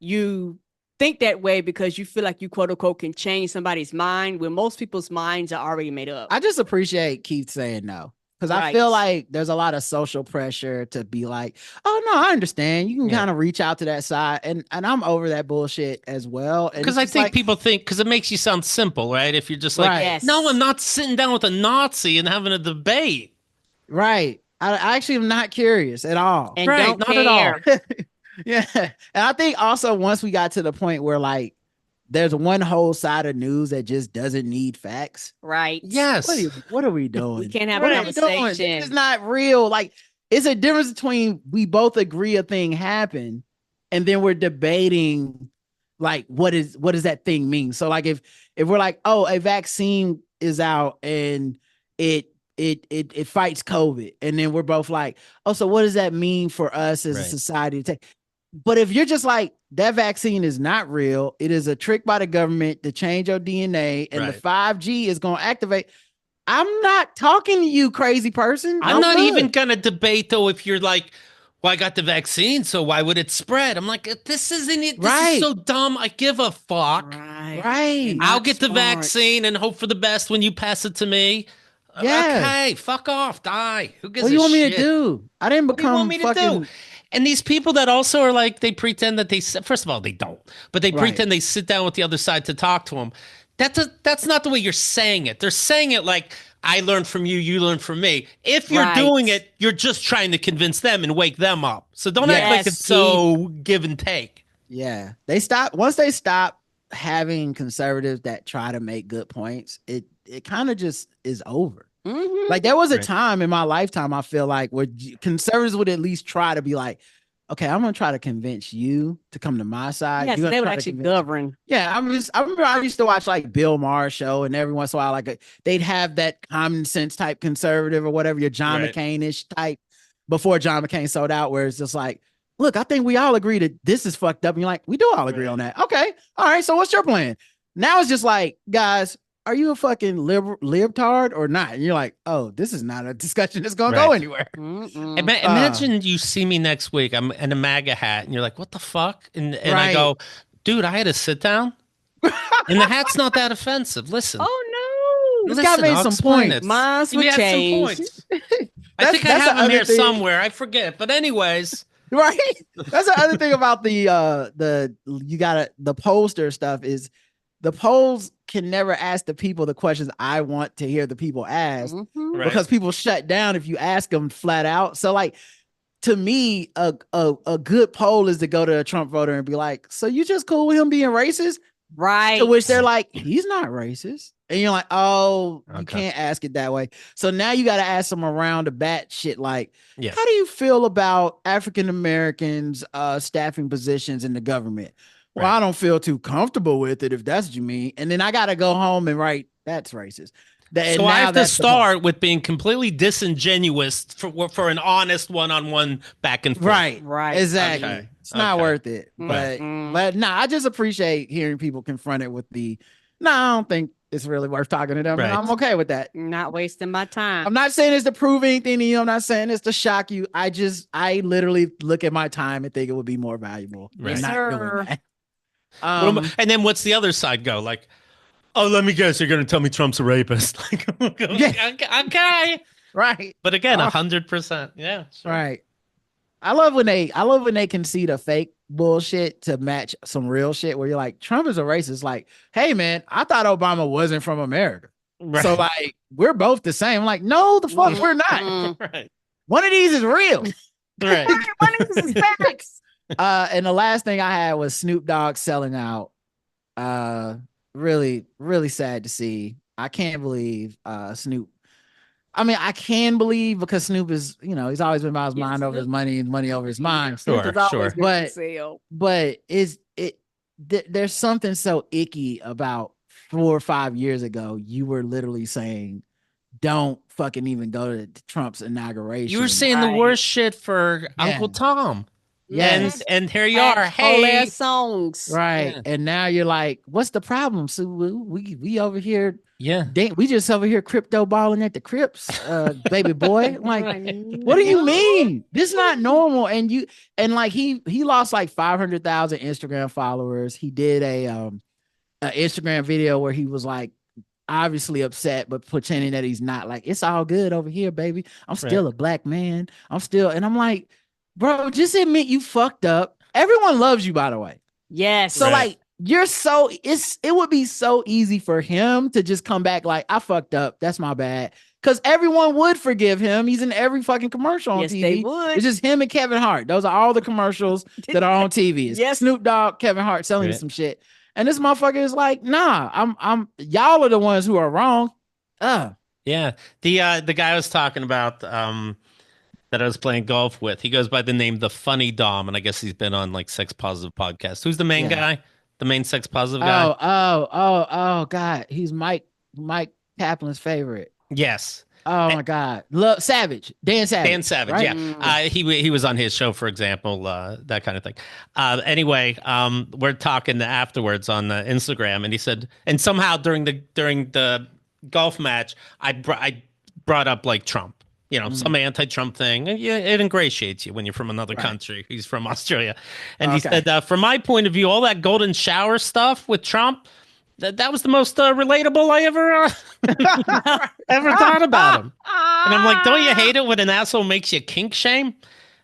you think that way because you feel like you quote unquote can change somebody's mind when most people's minds are already made up. I just appreciate Keith saying no. Because I feel like there's a lot of social pressure to be like, oh, no, I understand. You can kind of reach out to that side. And I'm over that bullshit as well. Because I think people think, because it makes you sound simple, right? If you're just like, no, I'm not sitting down with a Nazi and having a debate. Right. I actually am not curious at all. And not at all. Yeah. And I think also once we got to the point where like, there's one whole side of news that just doesn't need facts. Right. Yes. What are we doing? We can't have a conversation. It's not real. Like, it's a difference between we both agree a thing happened and then we're debating like what does that thing mean? So like if we're like, oh, a vaccine is out and it fights COVID, and then we're both like, oh, so what does that mean for us as a society to take? But if you're just like, that vaccine is not real, it is a trick by the government to change your DNA, and the 5G is going to activate. I'm not talking to you, crazy person. I'm not even going to debate, though, if you're like, well, I got the vaccine, so why would it spread? I'm like, this isn't it. This is so dumb. I give a fuck. Right. I'll get the vaccine and hope for the best when you pass it to me. Yeah. Okay, fuck off, die. Who gives a shit? What do you want me to do? I didn't become fucking... And these people that also are like, they pretend that first of all, they don't, but they pretend they sit down with the other side to talk to them. That's not the way you're saying it. They're saying it like, I learned from you, you learned from me. If you're doing it, you're just trying to convince them and wake them up. So don't act like it's so give and take. Yeah. Once they stop having conservatives that try to make good points, it kind of just is over. Mm-hmm. Like there was a time in my lifetime, I feel like, where conservatives would at least try to be like, okay, I'm gonna try to convince you to come to my side. Yes, they would actually govern. Yeah, I remember I used to watch like Bill Maher's show, and every once in a while, like they'd have that common sense type conservative or whatever, your John McCain-ish type, before John McCain sold out, where it's just like, look, I think we all agree that this is fucked up. And you're like, we do all agree on that. Okay, all right. So what's your plan? Now it's just like, guys, are you a fucking libtard or not? And you're like, oh, this is not a discussion that's going to go anywhere. Imagine you see me next week. I'm in a MAGA hat and you're like, what the fuck? And I go, dude, I had to sit down. And the hat's not that offensive. Listen. Oh, no. This guy made some points. Mine would change. I think I have him here somewhere. I forget. But anyways. Right. That's the other thing about the pollster stuff is the polls can never ask the people the questions I want to hear the people ask, because people shut down if you ask them flat out. So like, to me, a good poll is to go to a Trump voter and be like, so you just cool with him being racist? Right. To which they're like, he's not racist. And you're like, oh, you can't ask it that way. So now you got to ask them around the bat shit. Like, how do you feel about African Americans staffing positions in the government? Well, I don't feel too comfortable with it, if that's what you mean. And then I got to go home and write, that's racist. So I have to start with being completely disingenuous for an honest one-on-one back and forth. Right. Exactly. Okay. It's not worth it. But I just appreciate hearing people confront it with I don't think it's really worth talking to them. Right. I'm okay with that. Not wasting my time. I'm not saying it's to prove anything to you. I'm not saying it's to shock you. I literally look at my time and think it would be more valuable. Right. Not doing that. And then what's the other side go? Like, oh, let me guess, you're going to tell me Trump's a rapist. Like, okay. Right. But again, 100%. Yeah. Sure. Right. I love when they concede a fake bullshit to match some real shit where you're like, Trump is a racist. Like, hey man, I thought Obama wasn't from America. Right. So like, we're both the same. I'm like, no, the fuck we're not. Right. One of these is real. Right. One of these is facts. And the last thing I had was Snoop Dogg selling out. Really, really sad to see. I can't believe Snoop. I mean, I can believe because Snoop is, he's always been about his mind over his money and money over his mind. Sure. But there's something so icky about 4 or 5 years ago. You were literally saying, don't fucking even go to Trump's inauguration. You were saying the worst shit for Uncle Tom. Yes. And here you are. Hey, songs. Right. Yeah. And now you're like, what's the problem, Sue? We over here. Yeah. We just over here crypto balling at the Crips, baby boy. Like, what do you mean? This is not normal. And he lost like 500,000 Instagram followers. He did a Instagram video where he was like obviously upset, but pretending that he's not. Like, it's all good over here, baby. I'm still a black man. And I'm like, bro, just admit you fucked up. Everyone loves you, by the way. Yes. So like, it would be so easy for him to just come back like, I fucked up. That's my bad. Because everyone would forgive him. He's in every fucking commercial on TV. They would. It's just him and Kevin Hart. Those are all the commercials that are on TV. It's Snoop Dogg, Kevin Hart selling you some shit. And this motherfucker is like, nah, y'all are the ones who are wrong. Yeah. The guy I was talking about, that I was playing golf with, he goes by the name The Funny Dom, and I guess he's been on like Sex Positive podcast. Who's the main guy? The main Sex Positive guy? Oh, God. He's Mike Kaplan's favorite. Yes. Oh my God. Savage. Dan Savage. Right? Yeah. He was on his show, for example, that kind of thing. Anyway, we're talking afterwards on Instagram, and he said, and somehow during the golf match, I brought up like Trump. Some anti-Trump thing. It ingratiates you when you're from another country. He's from Australia. And he said, from my point of view, all that golden shower stuff with Trump, that was the most relatable I ever thought about him. And I'm like, don't you hate it when an asshole makes you kink shame?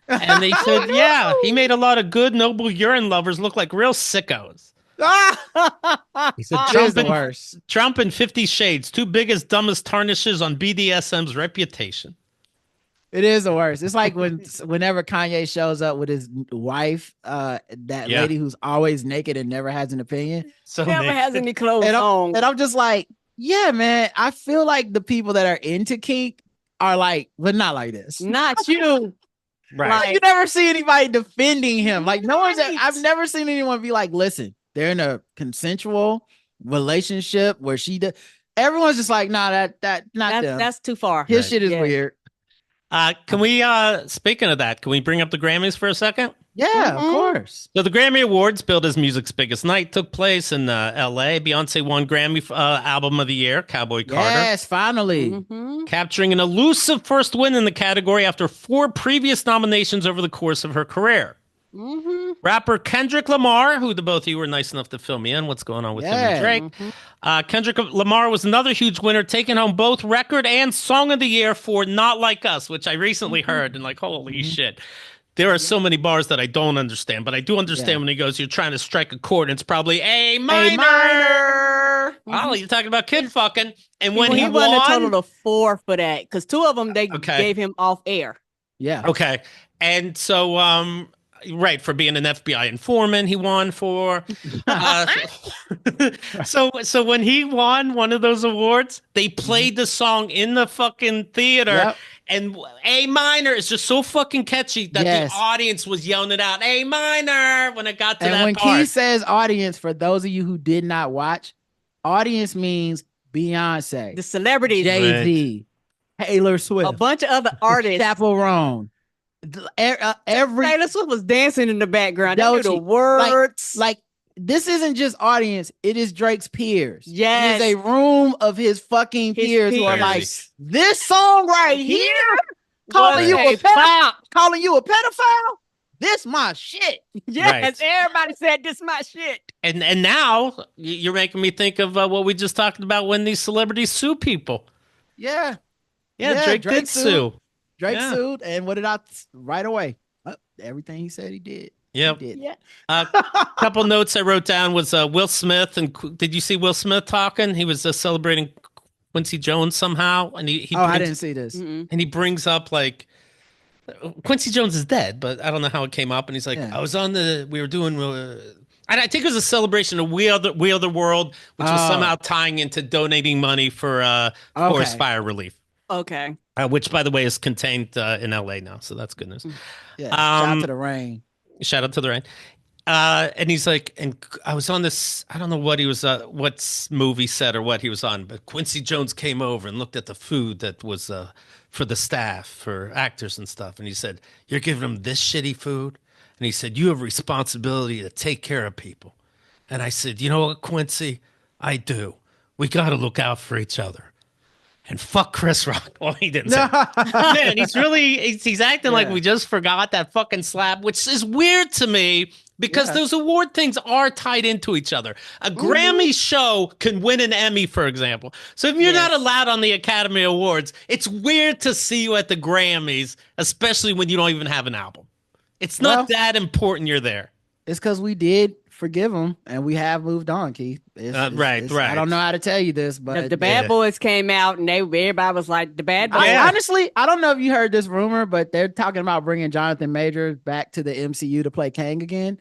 And they said, yeah, he made a lot of good, noble urine lovers look like real sickos. He said, Trump and 50 Shades, two biggest, dumbest tarnishes on BDSM's reputation. It is the worst. It's like whenever Kanye shows up with his wife, that lady who's always naked and never has an opinion. So never has any clothes on. And I'm just like, yeah, man, I feel like the people that are into kink are like, but not like this. Not you. Right. Like, you never see anybody defending him. Like I've never seen anyone be like, listen, they're in a consensual relationship where everyone's just like, nah, that's them. That's too far. His shit is weird. Can we, speaking of that, can we bring up the Grammys for a second? Yeah, of course. So the Grammy Awards, billed as music's biggest night, took place in L.A. Beyonce won Grammy Album of the Year, Cowboy Carter. Yes, finally. Capturing an elusive first win in the category after 4 previous nominations over the course of her career. Rapper Kendrick Lamar, who the both of you were nice enough to fill me in what's going on with him and Drake. Kendrick Lamar was another huge winner, taking home both record and song of the year for Not Like Us, which I recently heard, and like, holy shit. There are so many bars that I don't understand, but I do understand when he goes, you're trying to strike a chord, and it's probably A minor. Oh, you're talking about kid fucking. And when he won a total of 4 for that, because 2 of them they gave him off air. Yeah. Okay. And so Right, for being an FBI informant, he won for. So when he won one of those awards, they played the song in the fucking theater, Yep. and A minor is just so fucking catchy that the audience was yelling it out, A minor, when it got to that when part. Keith says audience, for those of you who did not watch, audience means Beyonce, the celebrities, Jay-Z, Taylor Swift, a bunch of other artists, Chaperone. Every Taylor Swift was dancing in the background. They knew the words. Like this isn't just audience; it is Drake's peers. Yes, it is a room of his fucking peers who are like, this song right here, calling you a pedophile. This my shit. Yes, everybody said this my shit. And now you're making me think of what we just talked about when these celebrities sue people. Yeah, Drake did sue. Drake sued, and what did I right away? Everything he said he did. Yep. He did. Yeah. A couple notes I wrote down was Will Smith, and did you see Will Smith talking? He was celebrating Quincy Jones somehow, and I didn't see this. Mm-mm. And he brings up like Quincy Jones is dead, but I don't know how it came up. And he's like, we were doing. And I think it was a celebration of We Are the World, which was somehow tying into donating money for forest fire relief. Okay. Which, by the way, is contained in LA now. So that's good news. Yeah. Shout out to the rain. Shout out to the rain. And he's like, and I was on this, I don't know what he was, what movie set or what he was on, but Quincy Jones came over and looked at the food that was for the staff, for actors and stuff. And he said, you're giving them this shitty food? And he said, you have a responsibility to take care of people. And I said, you know what, Quincy? I do. We got to look out for each other. And fuck Chris Rock. Well, he didn't say man, he's acting like we just forgot that fucking slap, which is weird to me because those award things are tied into each other. A Grammy show can win an Emmy, for example. So if you're not allowed on the Academy Awards, it's weird to see you at the Grammys, especially when you don't even have an album. It's not that important you're there. It's because we did forgive him, and we have moved on, Keith. Right. I don't know how to tell you this, but the Bad Boys came out, and everybody was like, the Bad Boys. Honestly, I don't know if you heard this rumor, but they're talking about bringing Jonathan Majors back to the MCU to play Kang again.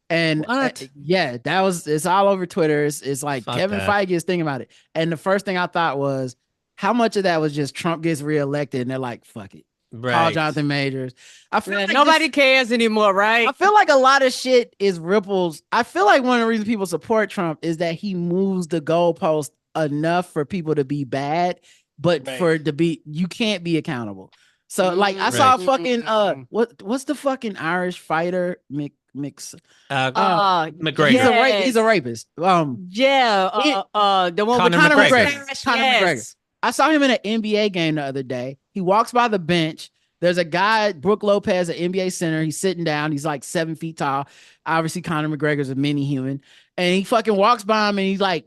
And it's all over Twitter. It's like Kevin Feige is thinking about it. And the first thing I thought was, how much of that was just Trump gets reelected, and they're like, fuck it. Right. Call Jonathan Majors. I feel like nobody cares anymore, right? I feel like a lot of shit is ripples. I feel like one of the reasons people support Trump is that he moves the goalpost enough for people to be bad, but you can't be accountable. So like I saw fucking what's the fucking Irish fighter McGregor. Yes. He's a rapist. The one with Conor McGregor. I saw him in an NBA game the other day. He walks by the bench. There's a guy, Brooke Lopez, an NBA center. He's sitting down. He's like 7 feet tall. Obviously, Conor McGregor's a mini human. And he fucking walks by him and he's like,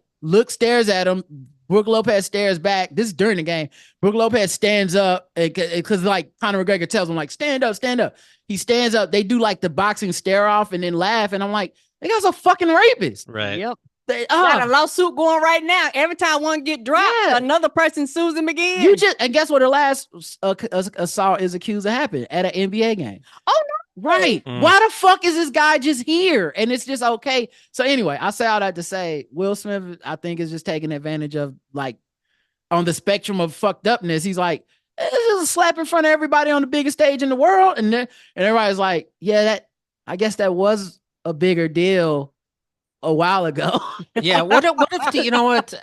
stares at him. Brooke Lopez stares back. This is during the game. Brooke Lopez stands up because like Conor McGregor tells him like, stand up, stand up. He stands up. They do like the boxing stare off and then laugh. And I'm like, that guy's a fucking rapist. Right. Yep. Got a lawsuit going right now. Every time one get dropped, another person sues him again. And guess what? The last assault is accused of happened at an NBA game. Oh no! Right? Why the fuck is this guy just here? And it's just okay. So anyway, I say all that to say, Will Smith, I think, is just taking advantage of like on the spectrum of fucked upness. He's like, this is a slap in front of everybody on the biggest stage in the world, and everybody's like, I guess that was a bigger deal a while ago. What if you know what?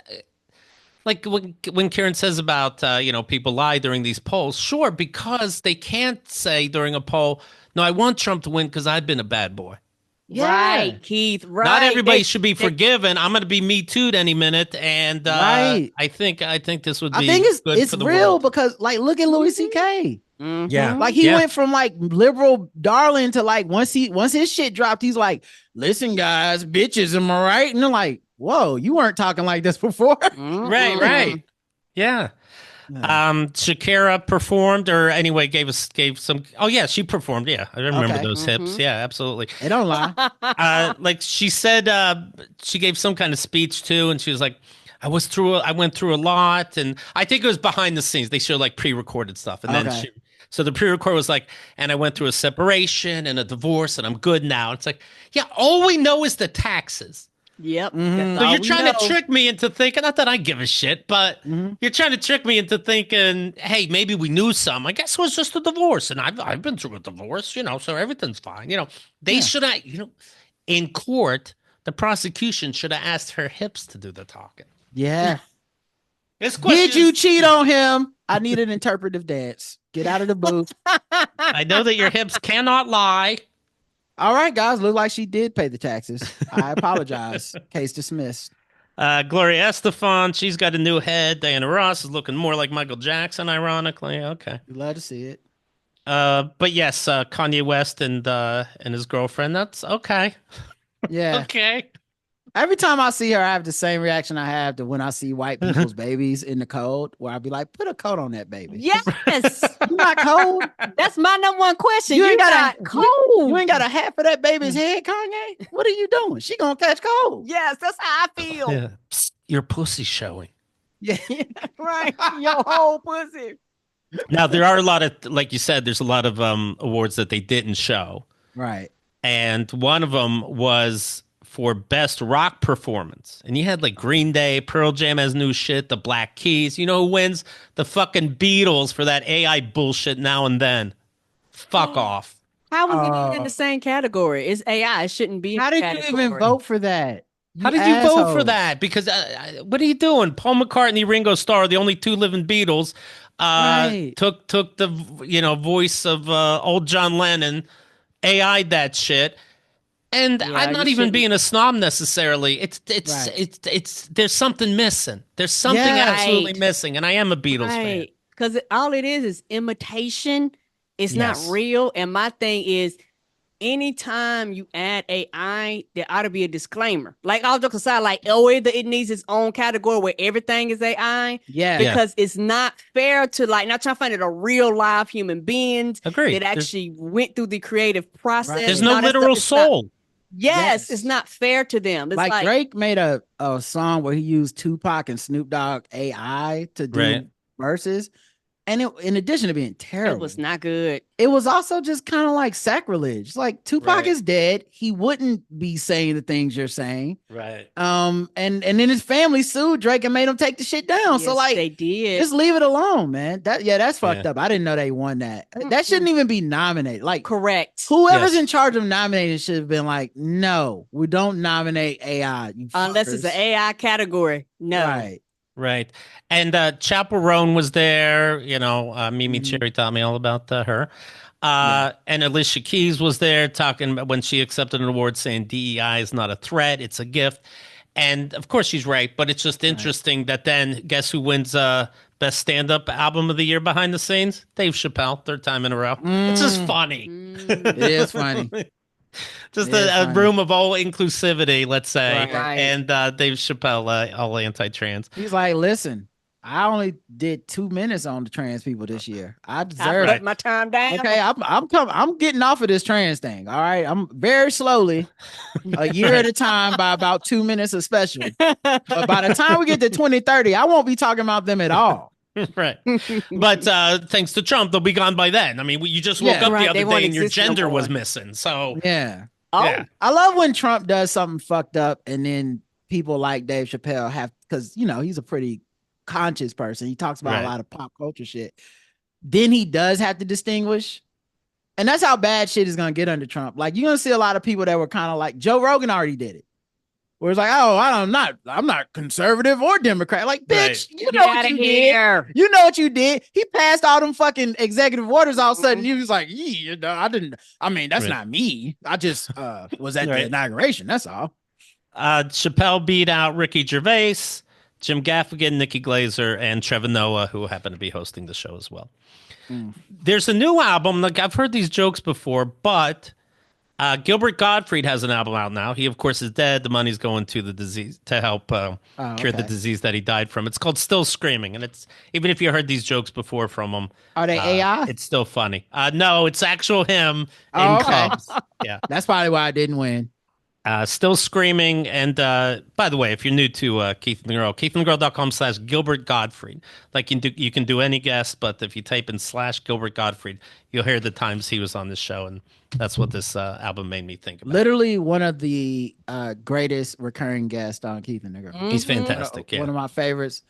Like when Karen says about people lie during these polls, sure, because they can't say during a poll, no, I want Trump to win because I've been a bad boy. Yeah. Right, Keith. Right. Not everybody should be forgiven. I'm going to be Me Too'd any minute, and I think this would be. I think it's for the real world. Because like look at Louis C.K. Yeah, like he went from like liberal darling to like once his shit dropped, he's like, listen, guys, bitches, am I right? And they're like, whoa, you weren't talking like this before. Right. Yeah. Shakira performed, or anyway, gave some. Oh yeah, she performed. Yeah, I remember those hips. Yeah, absolutely. They don't lie. Like she said, she gave some kind of speech too, and she was like, I went through a lot, and I think it was behind the scenes. They showed like pre-recorded stuff, and then So the pre-record was like, and I went through a separation and a divorce and I'm good now. It's like, yeah, all we know is the taxes. Yep. So you're trying to trick me into thinking, not that I give a shit, but you're trying to trick me into thinking, hey, maybe we knew some. I guess it was just a divorce. And I've been through a divorce, so everything's fine. They should have, in court, the prosecution should have asked her hips to do the talking. Yeah. Did you cheat on him? I need an interpretive dance. Get out of the booth. I know that your hips cannot lie. All right, guys. Look like she did pay the taxes. I apologize. Case dismissed. Gloria Estefan, she's got a new head. Diana Ross is looking more like Michael Jackson, ironically. Okay. You'd love to see it. But yes, Kanye West and his girlfriend. That's okay. Yeah. Okay. Every time I see her, I have the same reaction I have to when I see white people's babies in the cold, where I'd be like, put a coat on that baby. Yes. You not cold? That's my number one question. You ain't got cold. You ain't got a hat for that baby's head, Kanye? What are you doing? She gonna catch cold. Yes, that's how I feel. Yeah. Psst, your pussy showing. Yeah. Right. Your whole pussy. Now, there are a lot of, like you said, there's a lot of awards that they didn't show. Right. And one of them was for best rock performance. And you had like Green Day, Pearl Jam has new shit, the Black Keys. You know who wins? The fucking Beatles for that AI bullshit now and then. Fuck off. How was it even in the same category? It's AI. It shouldn't be in How the did category. you even vote for that? How did you vote for that? Because what are you doing? Paul McCartney, Ringo Starr, the only two living Beatles, took the voice of old John Lennon, AI'd that shit. And I'm not even being a snob necessarily. It's there's something missing. There's something absolutely missing, and I am a Beatles fan. Because all it is imitation. It's not real. And my thing is, anytime you add AI, there ought to be a disclaimer. Like all jokes aside, like it needs its own category where everything is AI. Yeah, because it's not fair to not trying to find it a real live human beings that actually went through the creative process. Right. There's no literal soul. Yes, it's not fair to them. It's like Drake made a song where he used Tupac and Snoop Dogg AI to do verses. And in addition to being terrible, it was not good. It was also just kind of like sacrilege. Like Tupac is dead. He wouldn't be saying the things you're saying. Right. And then his family sued Drake and made him take the shit down. Yes, so like they did. Just leave it alone, man. That's fucked up. I didn't know they won that. That shouldn't even be nominated. Like correct. Whoever's in charge of nominating should have been like, no, we don't nominate AI. Unless it's an AI category. No. Right. And Chappell Roan was there. Mimi Cherry taught me all about her. And Alicia Keys was there talking about when she accepted an award saying DEI is not a threat, it's a gift. And of course she's right, but it's just interesting that then guess who wins best stand-up album of the year behind the scenes? Dave Chappelle, third time in a row. It's just funny. It is funny. Just a room of all inclusivity, let's say. Right. And Dave Chappelle, all anti-trans. He's like, listen, I only did 2 minutes on the trans people this year. I deserve it. My time down. Okay, I'm getting off of this trans thing. All right, I'm very slowly, a year at a time, by about 2 minutes of special. But by the time we get to 2030, I won't be talking about them at all. Right. But thanks to Trump, they'll be gone by then. I mean, you just woke up the other day and your gender was missing. So yeah. I love when Trump does something fucked up and then people like Dave Chappelle have, because he's a pretty conscious person. He talks about a lot of pop culture shit. Then he does have to distinguish. And that's how bad shit is gonna get under Trump. Like you're gonna see a lot of people that were kind of like Joe Rogan already did it. Where it's like, oh, I'm not conservative or Democrat. Like, bitch, you know what you did. You know what you did. He passed all them fucking executive orders. All of a sudden, he was like, that's not me. I just was at the inauguration. That's all. Chappelle beat out Ricky Gervais, Jim Gaffigan, Nikki Glaser, and Trevor Noah, who happened to be hosting the show as well. There's a new album. Like I've heard these jokes before, but Gilbert Gottfried has an album out now. He, of course, is dead. The money's going to the disease to help cure the disease that he died from. It's called Still Screaming, and it's even if you heard these jokes before from him, are they AI? It's still funny. No, it's actual him in Cubs. Yeah, that's probably why I didn't win. Still screaming. And by the way, if you're new to Keith and the Girl, keithandthegirl.com/Gilbert Gottfried. Like you can do any guest, but if you type in /Gilbert Gottfried, you'll hear the times he was on this show. And that's what this album made me think about. Literally one of the greatest recurring guests on Keith and the Girl. He's fantastic. One of my favorites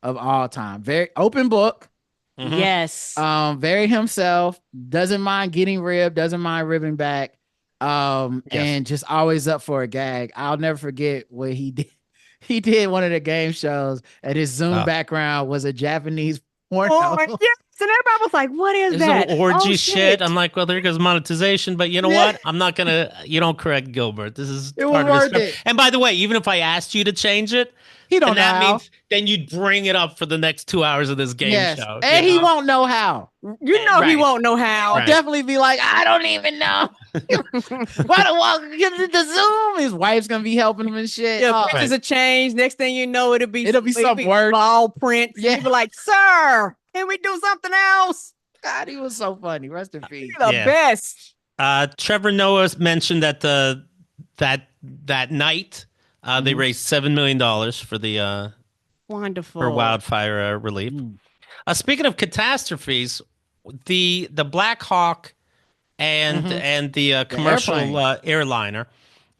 of all time. Very open book. Yes. Very himself. Doesn't mind getting ribbed. Doesn't mind ribbing back. And just always up for a gag. I'll never forget what he did. He did one of the game shows, and his Zoom background was a Japanese porno. Oh, yes. And everybody was like, what is that? Orgy shit. I'm like, well, there goes monetization. But you know what? I'm not going to, you don't correct Gilbert. This is part of this. And by the way, even if I asked you to change it, he don't know that how. Means then you'd bring it up for the next 2 hours of this game show. And he won't know how. You know he won't know how. He'll definitely be like, I don't even know. Why the Zoom? His wife's gonna be helping him and shit. Yeah, pictures will change. Next thing you know, it'll be something worse. Ball print. Yeah. You'll be like, sir, can we do something else? God, he was so funny. Rest in peace. The best. Trevor Noah mentioned that that night they raised $7 million for the wonderful for wildfire relief. Speaking of catastrophes, the Black Hawk and the commercial airliner,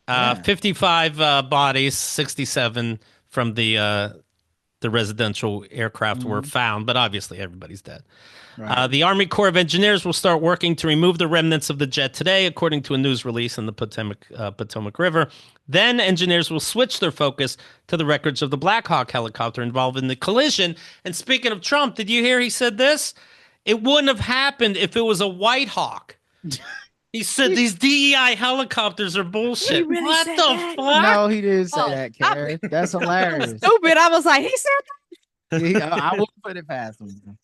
55 bodies, 67 from the residential aircraft were found, but obviously everybody's dead. Right. The Army Corps of Engineers will start working to remove the remnants of the jet today, according to a news release in the Potomac River. Then engineers will switch their focus to the records of the Black Hawk helicopter involved in the collision. And speaking of Trump, did you hear he said this? It wouldn't have happened if it was a White Hawk. He said these DEI helicopters are bullshit. Really what the that? fuck? No, he didn't say that, Karen. That's hilarious. Stupid. I was like, he said that? I wouldn't put it past him.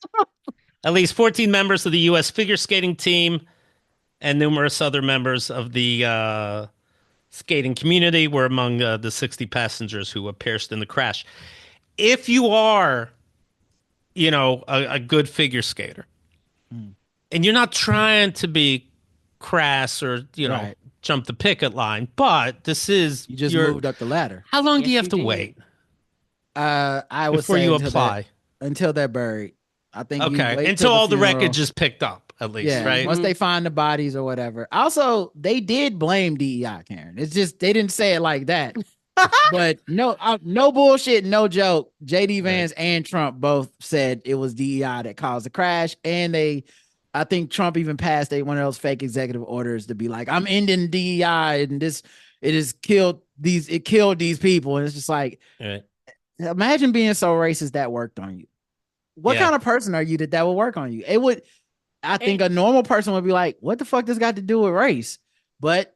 At least 14 members of the U.S. figure skating team and numerous other members of the skating community were among the 60 passengers who were perished in the crash. If you are, a good figure skater, and you're not trying to be crass or, jump the picket line, but this is... You just moved up the ladder. How long do you have to wait? I would before say you apply? Until they're buried. I think until all the wreckage is picked up, at least, right? Once they find the bodies or whatever. Also, they did blame DEI, Karen. It's just they didn't say it like that. But no bullshit, no joke. JD Vance and Trump both said it was DEI that caused the crash, and I think Trump even passed one of those fake executive orders to be like, I'm ending DEI, and it killed these people, and it's just like, imagine being so racist that worked on you. What kind of person are you that would work on you? It would. I think a normal person would be like, what the fuck does got to do with race? But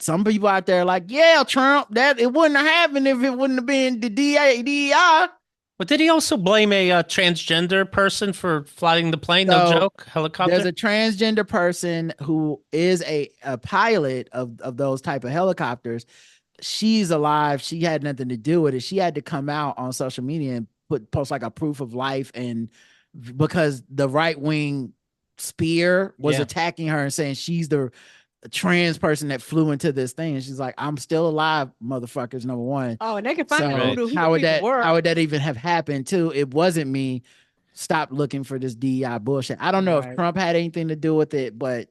some people out there are like, yeah, Trump, that it wouldn't have happened if it wouldn't have been the DEI. But did he also blame a transgender person for flying the plane? No joke, helicopter. There's a transgender person who is a pilot of those type of helicopters. She's alive. She had nothing to do with it. She had to come out on social media and post like a proof of life, and because the right wing spear was attacking her and saying she's the trans person that flew into this thing, and she's like, I'm still alive, motherfuckers. Number one. Oh, and they can find how would that even have happened too? It wasn't me. Stop looking for this DEI bullshit. I don't know if Trump had anything to do with it, but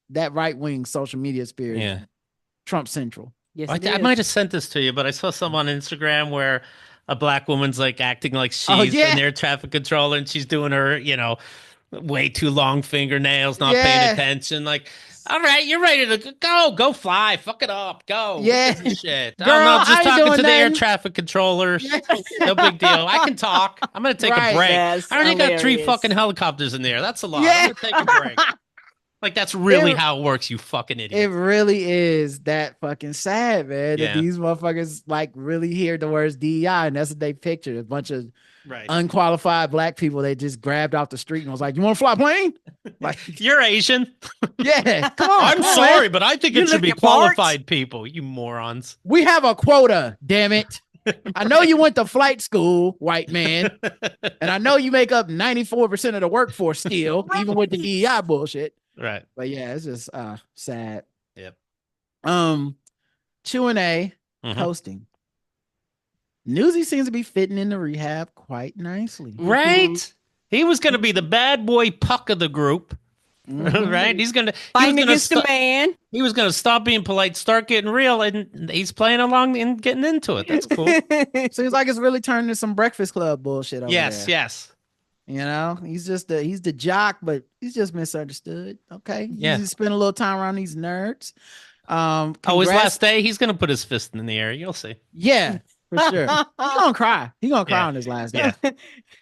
that right wing social media spirit, Trump central. Yes, I might have sent this to you, but I saw some on Instagram where a black woman's like acting like she's an air traffic controller, and she's doing her, way too long fingernails, not paying attention. Like, all right, you're ready to go fly, fuck it up, go. Yeah, shit. Girl, I'm just talking to the air traffic controllers. No big deal. I can talk. I'm gonna take a break. I already got 3 fucking helicopters in there. That's a lot. I'm gonna take a break. Like, that's really how it works, you fucking idiot. It really is that fucking sad, man. That these motherfuckers like really hear the words DEI, and that's what they pictured. A bunch of unqualified black people they just grabbed off the street and was like, you want to fly a plane? Like, you're Asian. Yeah, come on. I'm sorry, but I think it should be qualified people, you morons. We have a quota, damn it. I know you went to flight school, white man, and I know you make up 94% of the workforce still, even with the DEI bullshit. Right. But yeah, it's just sad. Yep. Q&A hosting. Newsy seems to be fitting into rehab quite nicely. Right? He was going to be the bad boy puck of the group. Right? He's going to fight against the man. He was going to stop being polite, start getting real, and he's playing along and getting into it. That's cool. Seems like it's really turning into some Breakfast Club bullshit over there. Yes. You know, he's the jock, but he's just misunderstood. Okay. Yeah. He's spent a little time around these nerds. His last day, he's going to put his fist in the air. You'll see. Yeah, for sure. He's going to cry. He's going to cry on his last day.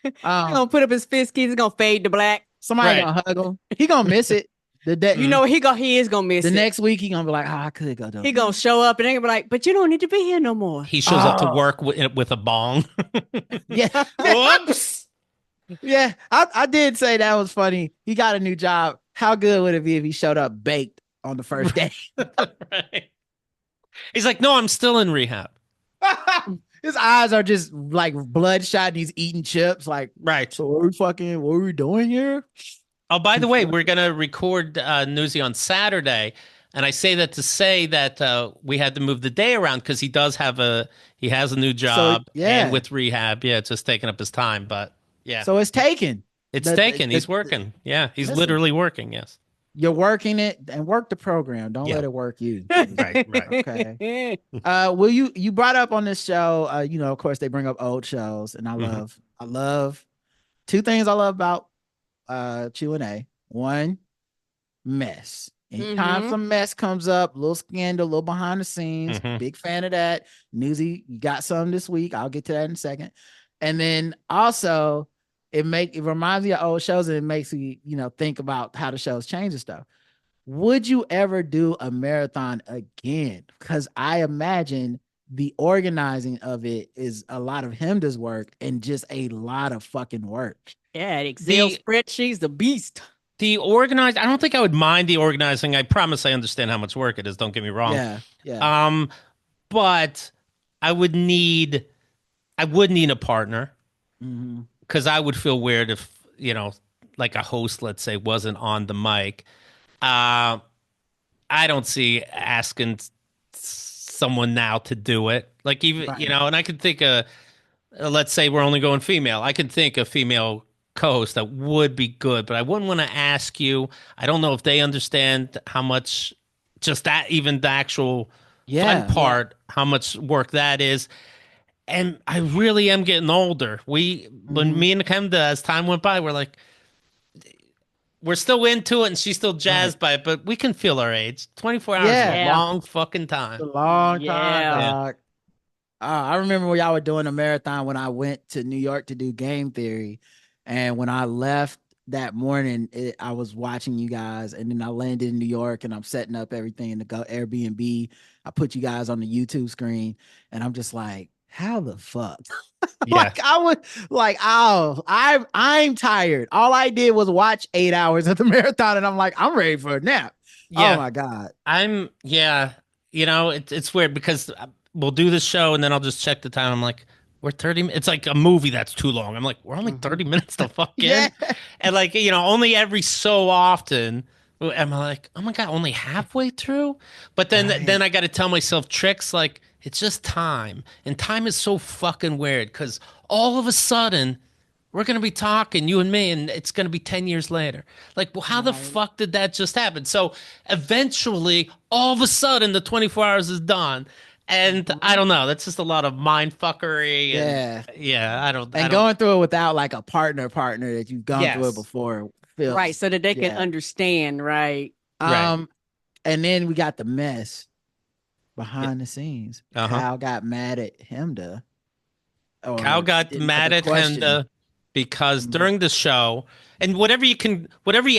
He's going to put up his fist. He's going to fade to black. Somebody gonna hug him. He gonna miss it. You know he is gonna miss it. The next week he gonna be like, I could go. He gonna show up and they gonna be like, but you don't need to be here no more. He shows up to work with a bong. Yeah. Whoops. Yeah, I did say that was funny. He got a new job. How good would it be if he showed up baked on the first day? Right. He's like, no, I'm still in rehab. His eyes are just like bloodshot. And he's eating chips. Like, right. So what are we doing here? Oh, by the way, we're gonna record Newsy on Saturday, and I say that to say that we had to move the day around because he has a new job. So, yeah. And with rehab, it's just taking up his time. But yeah, so it's taken. It's taken. He's working. Yeah, he's literally working. Yes. You're working it and work the program. Don't let it work you. Right. Okay. Will you brought up on this show, of course they bring up old shows, and I love two things I love about Q&A. One, mess. Anytime some mess comes up, little scandal, little behind the scenes, big fan of that. Newsy, you got some this week. I'll get to that in a second. And then also it reminds me of old shows, and it makes you, think about how the shows change and stuff. Would you ever do a marathon again? Because I imagine the organizing of it is a lot of Hemda's work and just a lot of fucking work. Yeah, Excel spreadsheets, the beast. I don't think I would mind the organizing. I promise I understand how much work it is. Don't get me wrong. Yeah. But I would need a partner. Because I would feel weird if, like a host, let's say, wasn't on the mic. I don't see asking someone now to do it. Like even, and I could think let's say we're only going female. I could think a female co-host that would be good, but I wouldn't want to ask you. I don't know if they understand how much just that, even the actual fun part, how much work that is. And I really am getting older. When me and Hemda, as time went by, we're like, we're still into it, and she's still jazzed by it, but we can feel our age. 24 hours is a long fucking time. It's a long time, dog. I remember when y'all were doing a marathon when I went to New York to do game theory. And when I left that morning, I was watching you guys, and then I landed in New York, and I'm setting up everything in the Airbnb. I put you guys on the YouTube screen, and I'm just like, how the fuck? I'm tired. All I did was watch 8 hours of the marathon, and I'm like, I'm ready for a nap. Yeah. Oh my God. It's weird because we'll do the show and then I'll just check the time. I'm like, we're 30 minutes. It's like a movie that's too long. I'm like, we're only 30 minutes to fuck in. And only every so often am I like, oh my God, only halfway through. But then I got to tell myself tricks like, it's just time. And time is so fucking weird because all of a sudden we're going to be talking, you and me, and it's going to be 10 years later. Like, well, how the fuck did that just happen? So eventually, all of a sudden, the 24 hours is done. And I don't know. That's just a lot of mind fuckery. And, going through it without like a partner that you've gone through it before. Right. So that they can understand. Right. And then we got the mess behind the scenes. Kyle got mad at Hemda. Kyle got mad at Hemda because during the show, and whatever you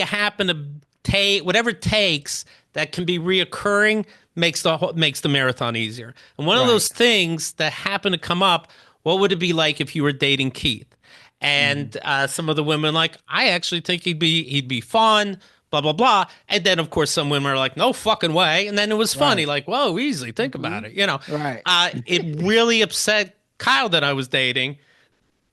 happen to take, whatever it takes that can be reoccurring makes the marathon easier. And one of those things that happened to come up, what would it be like if you were dating Keith? And some of the women like, I actually think he'd be fun. Blah, blah, blah. And then, of course, some women are like, no fucking way. And then it was funny, like, whoa, easy. Think about it, It really upset Kyle that I was dating.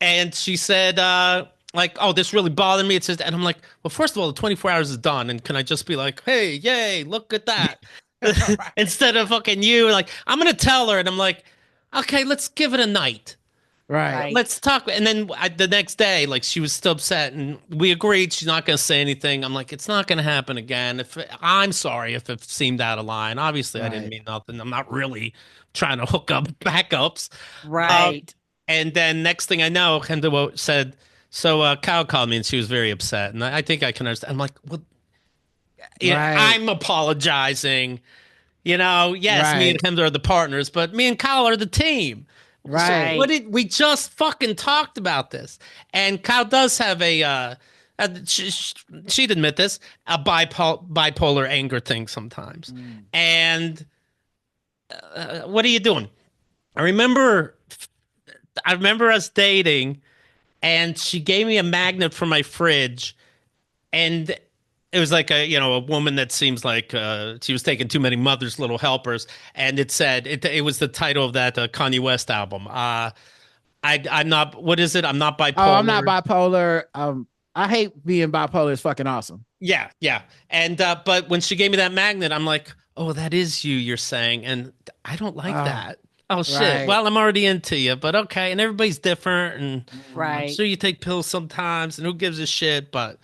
And she said, oh, this really bothered me. And I'm like, well, first of all, the 24 hours is done. And can I just be like, hey, yay, look at that. instead of fucking you. Like, I'm gonna tell her, and I'm like, okay, let's give it a night. Right. Let's talk. And then the next day, like, she was still upset, and we agreed she's not going to say anything. I'm like, it's not going to happen again. I'm sorry if it seemed out of line. Obviously, I didn't mean nothing. I'm not really trying to hook up backups. Right. And then next thing I know, Kendall said, so Kyle called me, and she was very upset. And I think I can understand. I'm like, well, I'm apologizing. Yes, me and Kendall are the partners, but me and Kyle are the team. Right. So we just fucking talked about this, and Kyle does have she'd admit this, a bipolar anger thing sometimes. And what are you doing? I remember us dating, and she gave me a magnet for my fridge, and it was like a woman that seems like she was taking too many Mother's Little Helpers, and it said it was the title of that Kanye West album. I'm not. What is it? I'm not bipolar. Oh, I'm not bipolar. I hate being bipolar. It's fucking awesome. Yeah. And but when she gave me that magnet, I'm like, oh, that is you're saying, and I don't like that. Oh shit. Right. Well, I'm already into you, but okay. And everybody's different, and I'm sure you take pills sometimes, and who gives a shit, but.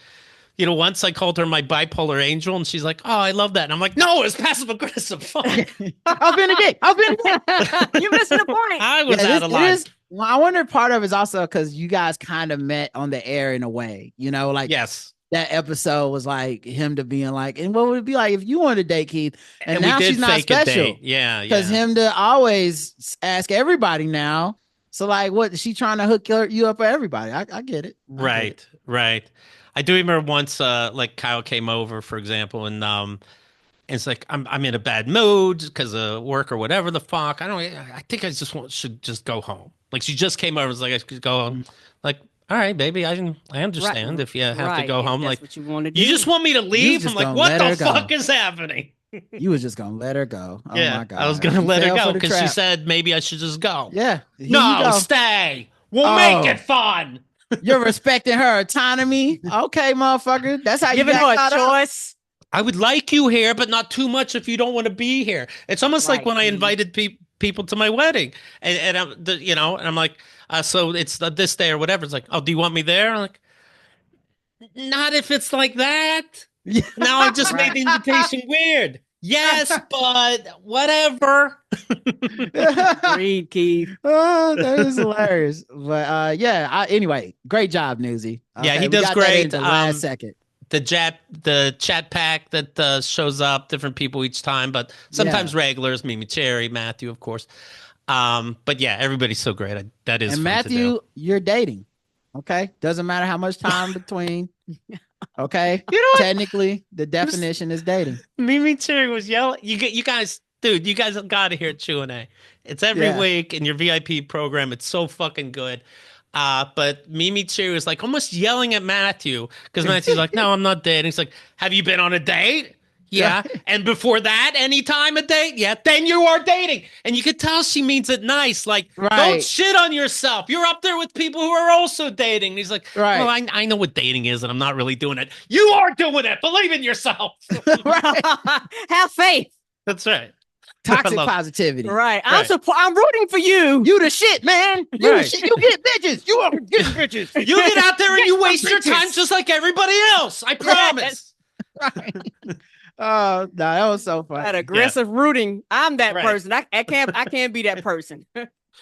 Once I called her my bipolar angel, and she's like, "Oh, I love that." And I'm like, "No, it's passive aggressive." Fuck. I've been a dick. You're missing the point. I was out of line. Well, I wonder part of it's also because you guys kind of met on the air in a way, like yes, that episode was like him to being like, and what would it be like if you wanted to date Keith? And now she's not special. Yeah, because him to always ask everybody now. So like, what is she trying to hook you up for everybody? I get it. Right. I do remember once, like Kyle came over, for example, and it's like I'm in a bad mood because of work or whatever the fuck. I think I should just go home. Like she just came over, and was like I could go home. Like, all right, baby, I understand if you have to go home. Like, what you want to do. You just want me to leave? I'm like, what the fuck is happening? You was just gonna let her go. Oh my god! I was gonna let her go because she said maybe I should just go. Yeah. No, stay. We'll make it fun. You're respecting her autonomy. Okay, motherfucker. That's how you giving her a choice. I would like you here, but not too much if you don't want to be here. It's almost like when I invited people to my wedding, and I'm like, so it's this day or whatever. It's like, oh, do you want me there? I'm like, not if it's like that. Now I just made the invitation weird. Yes, but whatever. Read, Keith. Oh, that is hilarious. But anyway, great job, Newsy. Okay, yeah, he does great. Last second. The chat pack that shows up, different people each time, but sometimes regulars, Mimi Cherry, Matthew, of course. But yeah, everybody's so great. That is. And Matthew, you're dating. Okay, doesn't matter how much time between. Okay, technically, the definition is dating. Mimi Cherry was yelling. You guys, dude, you guys got to hear Q&A. It's every week in your VIP program. It's so fucking good. But Mimi Cherry was like almost yelling at Matthew because Matthew's like, "No, I'm not dating." He's like, "Have you been on a date?" Yeah. And before that, anytime a date? Yeah. Then you are dating. And you could tell she means it nice. Like, don't shit on yourself. You're up there with people who are also dating. And he's like, well, I know what dating is, and I'm not really doing it. You are doing it. Believe in yourself. Have faith. That's right. Toxic positivity. Right. I'm rooting for you. You the shit, man. You the shit. You get bitches. You are getting bitches. You get out there and you waste your time just like everybody else. I promise. Right. Oh, no, that was so funny. That aggressive rooting. I'm that person. I can't be that person.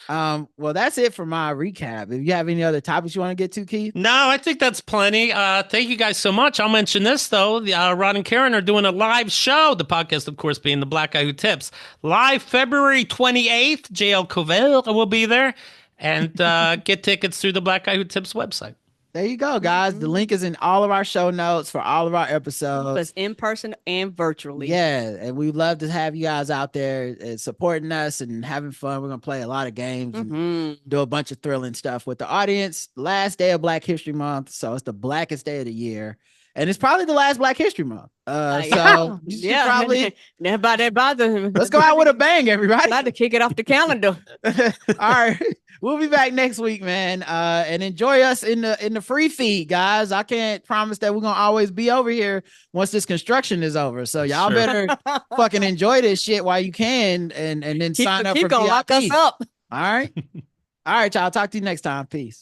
Well, that's it for my recap. If you have any other topics you want to get to, Keith? No, I think that's plenty. Thank you guys so much. I'll mention this, though. Rod and Karen are doing a live show. The podcast, of course, being The Black Guy Who Tips. Live February 28th. JL Covell will be there. And get tickets through the Black Guy Who Tips website. There you go, guys. The link is in all of our show notes for all of our episodes. It's in person and virtually. Yeah, and we'd love to have you guys out there supporting us and having fun. We're going to play a lot of games and do a bunch of thrilling stuff with the audience. Last day of Black History Month, so it's the blackest day of the year. And it's probably the last Black History Month. So yeah, probably nobody bother him. Let's go out with a bang, everybody. About to kick it off the calendar. All right. We'll be back next week, man. And enjoy us in the free feed, guys. I can't promise that we're gonna always be over here once this construction is over. So y'all better fucking enjoy this shit while you can, and then sign up for VIP. Lock us up. All right. All right, y'all. Talk to you next time. Peace.